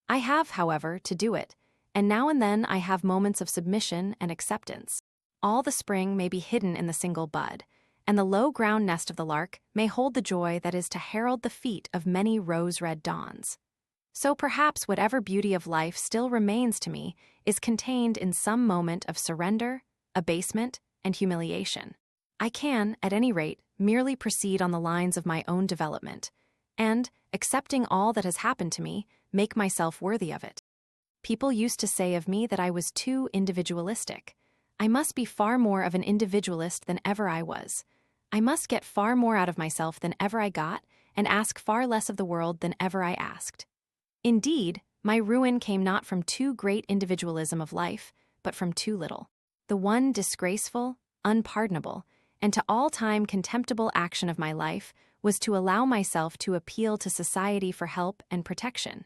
I have, however, to do it, and now and then I have moments of submission and acceptance. All the spring may be hidden in the single bud, and the low ground nest of the lark may hold the joy that is to herald the feet of many rose-red dawns. So perhaps whatever beauty of life still remains to me is contained in some moment of surrender, abasement, and humiliation. I can, at any rate, merely proceed on the lines of my own development, and, accepting all that has happened to me, make myself worthy of it. People used to say of me that I was too individualistic. I must be far more of an individualist than ever I was. I must get far more out of myself than ever I got, and ask far less of the world than ever I asked. Indeed, my ruin came not from too great individualism of life, but from too little. The one disgraceful, unpardonable, and to all time contemptible action of my life was to allow myself to appeal to society for help and protection.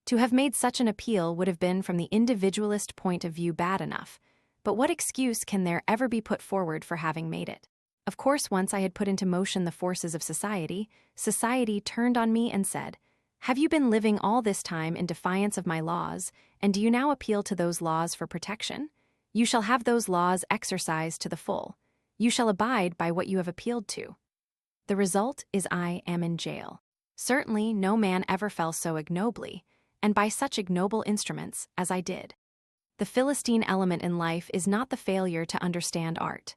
To have made such an appeal would have been from the individualist point of view bad enough, but what excuse can there ever be put forward for having made it? Of course, once I had put into motion the forces of society, society turned on me and said, "Have you been living all this time in defiance of my laws, and do you now appeal to those laws for protection? You shall have those laws exercised to the full. You shall abide by what you have appealed to." The result is I am in jail. Certainly no man ever fell so ignobly, and by such ignoble instruments, as I did. The Philistine element in life is not the failure to understand art.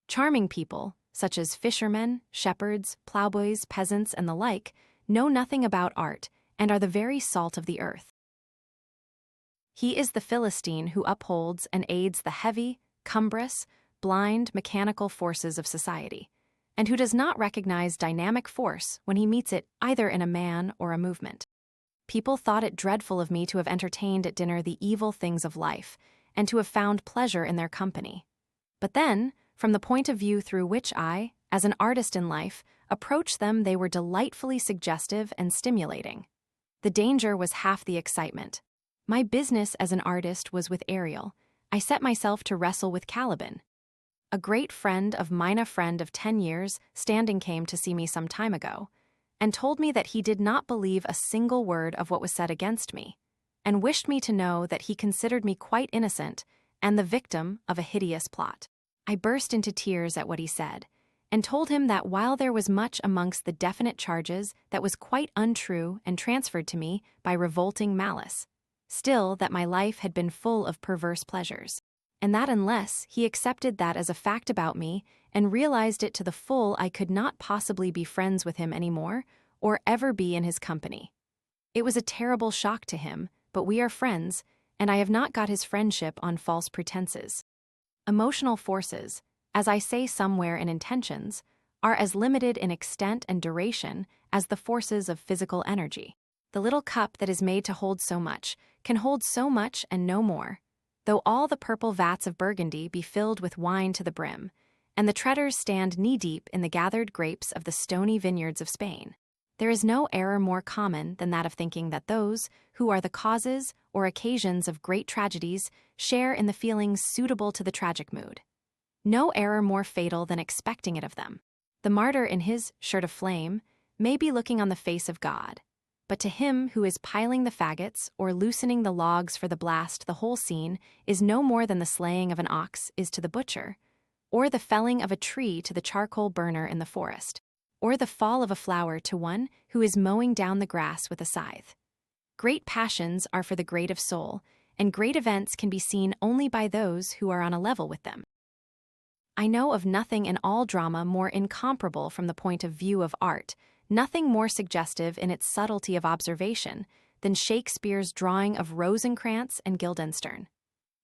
Charming people, such as fishermen, shepherds, plowboys, peasants, and the like, know nothing about art and are the very salt of the earth. He is the Philistine who upholds and aids the heavy, cumbrous, blind, mechanical forces of society, and who does not recognize dynamic force when he meets it either in a man or a movement. People thought it dreadful of me to have entertained at dinner the evil things of life, and to have found pleasure in their company. But then, from the point of view through which I, as an artist in life, approached them, they were delightfully suggestive and stimulating. The danger was half the excitement. My business as an artist was with Ariel. I set myself to wrestle with Caliban. A great friend of mine, a friend of 10 years, standing came to see me some time ago, and told me that he did not believe a single word of what was said against me, and wished me to know that he considered me quite innocent and the victim of a hideous plot. I burst into tears at what he said, and told him that while there was much amongst the definite charges that was quite untrue and transferred to me by revolting malice, still that my life had been full of perverse pleasures, and that unless he accepted that as a fact about me and realized it to the full, I could not possibly be friends with him any more, or ever be in his company. It was a terrible shock to him, but we are friends, and I have not got his friendship on false pretenses. Emotional forces, as I say somewhere in Intentions, are as limited in extent and duration as the forces of physical energy. The little cup that is made to hold so much can hold so much and no more, though all the purple vats of Burgundy be filled with wine to the brim, and the treaders stand knee-deep in the gathered grapes of the stony vineyards of Spain. There is no error more common than that of thinking that those who are the causes or occasions of great tragedies share in the feelings suitable to the tragic mood. No error more fatal than expecting it of them. The martyr in his shirt of flame may be looking on the face of God, but to him who is piling the faggots or loosening the logs for the blast, the whole scene is no more than the slaying of an ox is to the butcher, or the felling of a tree to the charcoal burner in the forest, or the fall of a flower to one who is mowing down the grass with a scythe. Great passions are for the great of soul, and great events can be seen only by those who are on a level with them. I know of nothing in all drama more incomparable from the point of view of art, nothing more suggestive in its subtlety of observation, than Shakespeare's drawing of Rosencrantz and Guildenstern.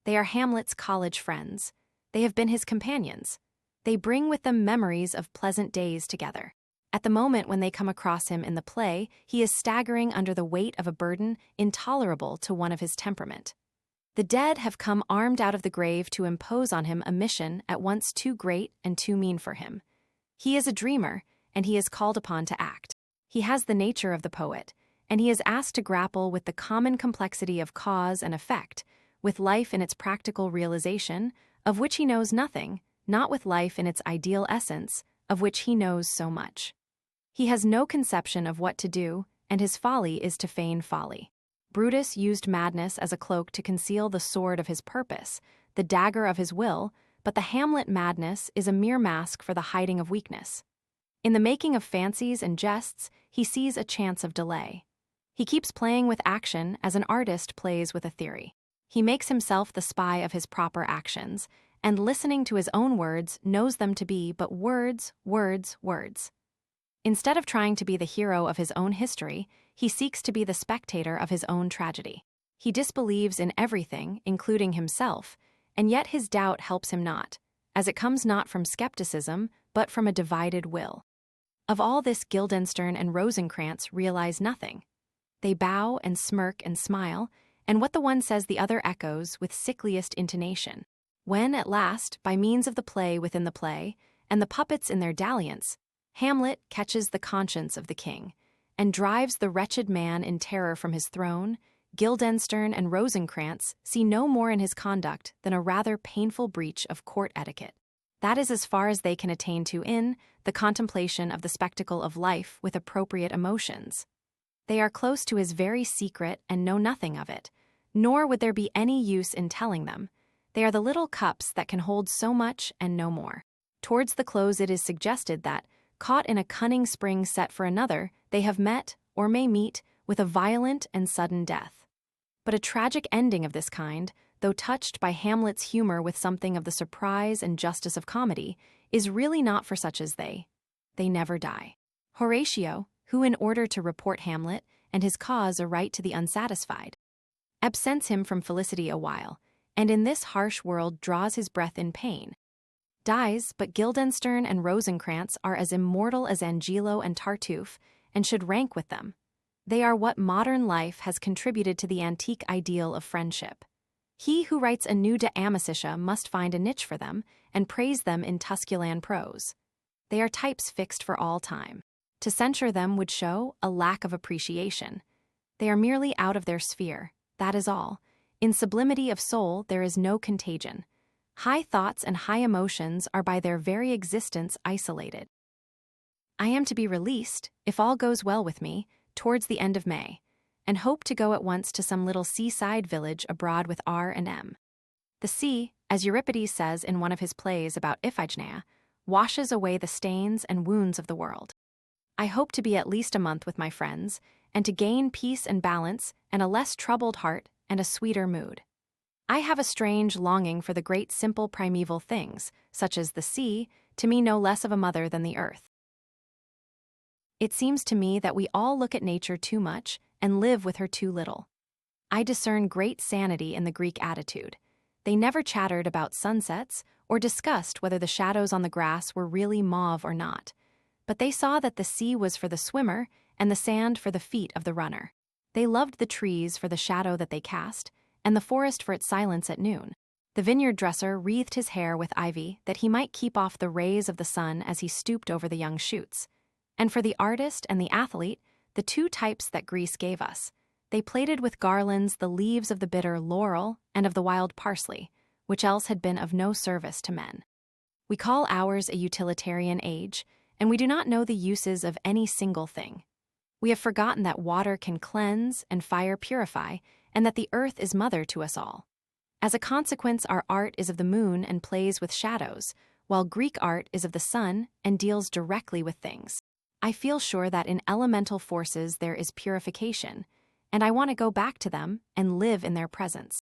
They are Hamlet's college friends. They have been his companions. They bring with them memories of pleasant days together. At the moment when they come across him in the play, he is staggering under the weight of a burden intolerable to one of his temperament. The dead have come armed out of the grave to impose on him a mission at once too great and too mean for him. He is a dreamer, and he is called upon to act. He has the nature of the poet, and he is asked to grapple with the common complexity of cause and effect, with life in its practical realization, of which he knows nothing, not with life in its ideal essence, of which he knows so much. He has no conception of what to do, and his folly is to feign folly. Brutus used madness as a cloak to conceal the sword of his purpose, the dagger of his will, but the Hamlet madness is a mere mask for the hiding of weakness. In the making of fancies and jests, he sees a chance of delay. He keeps playing with action as an artist plays with a theory. He makes himself the spy of his proper actions, and listening to his own words knows them to be but words, words, words. Instead of trying to be the hero of his own history, he seeks to be the spectator of his own tragedy. He disbelieves in everything, including himself, and yet his doubt helps him not, as it comes not from skepticism, but from a divided will. Of all this Guildenstern and Rosencrantz realize nothing. They bow and smirk and smile, and what the one says the other echoes with sickliest intonation. When, at last, by means of the play within the play, and the puppets in their dalliance, Hamlet catches the conscience of the king, and drives the wretched man in terror from his throne, Guildenstern and Rosencrantz see no more in his conduct than a rather painful breach of court etiquette. That is as far as they can attain to in the contemplation of the spectacle of life with appropriate emotions. They are close to his very secret and know nothing of it, nor would there be any use in telling them. They are the little cups that can hold so much and no more. Towards the close it is suggested that, caught in a cunning spring set for another, they have met, or may meet, with a violent and sudden death. But a tragic ending of this kind, though touched by Hamlet's humor with something of the surprise and justice of comedy, is really not for such as they. They never die. Horatio, who in order to report Hamlet, and his cause a right to the unsatisfied, absents him from felicity a while, and in this harsh world draws his breath in pain, dies, but Guildenstern and Rosencrantz are as immortal as Angelo and Tartuffe, and should rank with them. They are what modern life has contributed to the antique ideal of friendship. He who writes a new De Amicitia must find a niche for them, and praise them in Tusculan prose. They are types fixed for all time. To censure them would show a lack of appreciation. They are merely out of their sphere, that is all. In sublimity of soul there is no contagion. High thoughts and high emotions are by their very existence isolated. I am to be released, if all goes well with me, towards the end of May, and hope to go at once to some little seaside village abroad with R and M. The sea, as Euripides says in one of his plays about Iphigenia, washes away the stains and wounds of the world. I hope to be at least a month with my friends, and to gain peace and balance and a less troubled heart and a sweeter mood. I have a strange longing for the great simple primeval things, such as the sea, to me no less of a mother than the earth. It seems to me that we all look at nature too much and live with her too little. I discern great sanity in the Greek attitude. They never chattered about sunsets or discussed whether the shadows on the grass were really mauve or not, but they saw that the sea was for the swimmer and the sand for the feet of the runner. They loved the trees for the shadow that they cast, and the forest for its silence at noon. The vineyard dresser wreathed his hair with ivy that he might keep off the rays of the sun as he stooped over the young shoots. And for the artist and the athlete, the two types that Greece gave us, they plaited with garlands the leaves of the bitter laurel and of the wild parsley, which else had been of no service to men. We call ours a utilitarian age, and we do not know the uses of any single thing. We have forgotten that water can cleanse and fire purify, and that the earth is mother to us all. As a consequence, our art is of the moon and plays with shadows, while Greek art is of the sun and deals directly with things. I feel sure that in elemental forces there is purification, and I want to go back to them and live in their presence.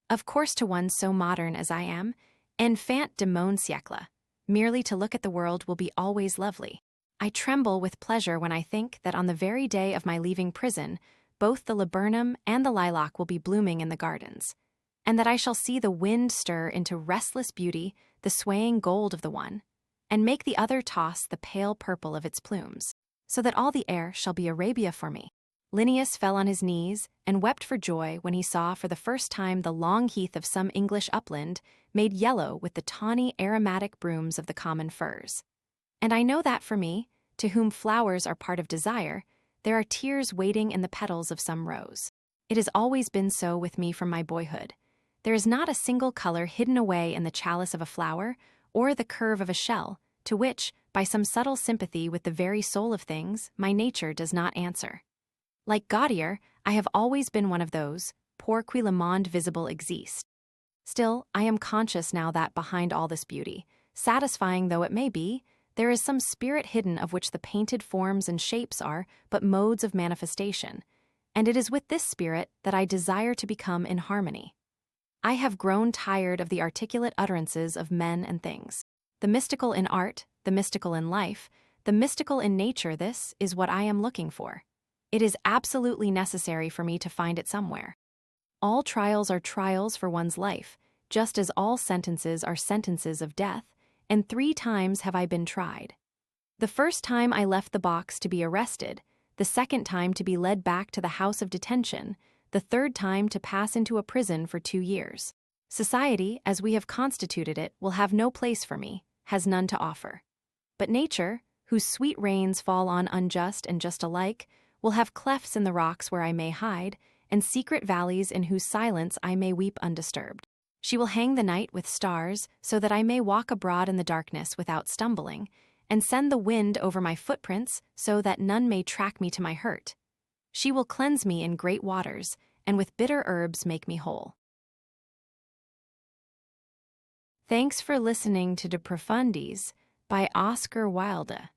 Of course, to one so modern as I am, enfant de mon siècle, merely to look at the world will be always lovely. I tremble with pleasure when I think that on the very day of my leaving prison, both the laburnum and the lilac will be blooming in the gardens, and that I shall see the wind stir into restless beauty the swaying gold of the one, and make the other toss the pale purple of its plumes, so that all the air shall be Arabia for me. Linnaeus fell on his knees and wept for joy when he saw for the first time the long heath of some English upland made yellow with the tawny aromatic brooms of the common firs. And I know that for me, to whom flowers are part of desire, there are tears waiting in the petals of some rose. It has always been so with me from my boyhood. There is not a single color hidden away in the chalice of a flower or the curve of a shell, to which, by some subtle sympathy with the very soul of things, my nature does not answer. Like Gaudier, I have always been one of those, pour qui le monde visible existe. Still, I am conscious now that behind all this beauty, satisfying though it may be, there is some spirit hidden of which the painted forms and shapes are but modes of manifestation, and it is with this spirit that I desire to become in harmony. I have grown tired of the articulate utterances of men and things. The mystical in art, the mystical in life, the mystical in nature, this is what I am looking for. It is absolutely necessary for me to find it somewhere. All trials are trials for one's life, just as all sentences are sentences of death, and 3 times have I been tried. The first time I left the box to be arrested, the second time to be led back to the house of detention, the third time to pass into a prison for 2 years. Society, as we have constituted it, will have no place for me, has none to offer. But nature, whose sweet rains fall on unjust and just alike, will have clefts in the rocks where I may hide, and secret valleys in whose silence I may weep undisturbed. She will hang the night with stars, so that I may walk abroad in the darkness without stumbling, and send the wind over my footprints, so that none may track me to my hurt. She will cleanse me in great waters, and with bitter herbs make me whole. Thanks for listening to De Profundis by Oscar Wilde.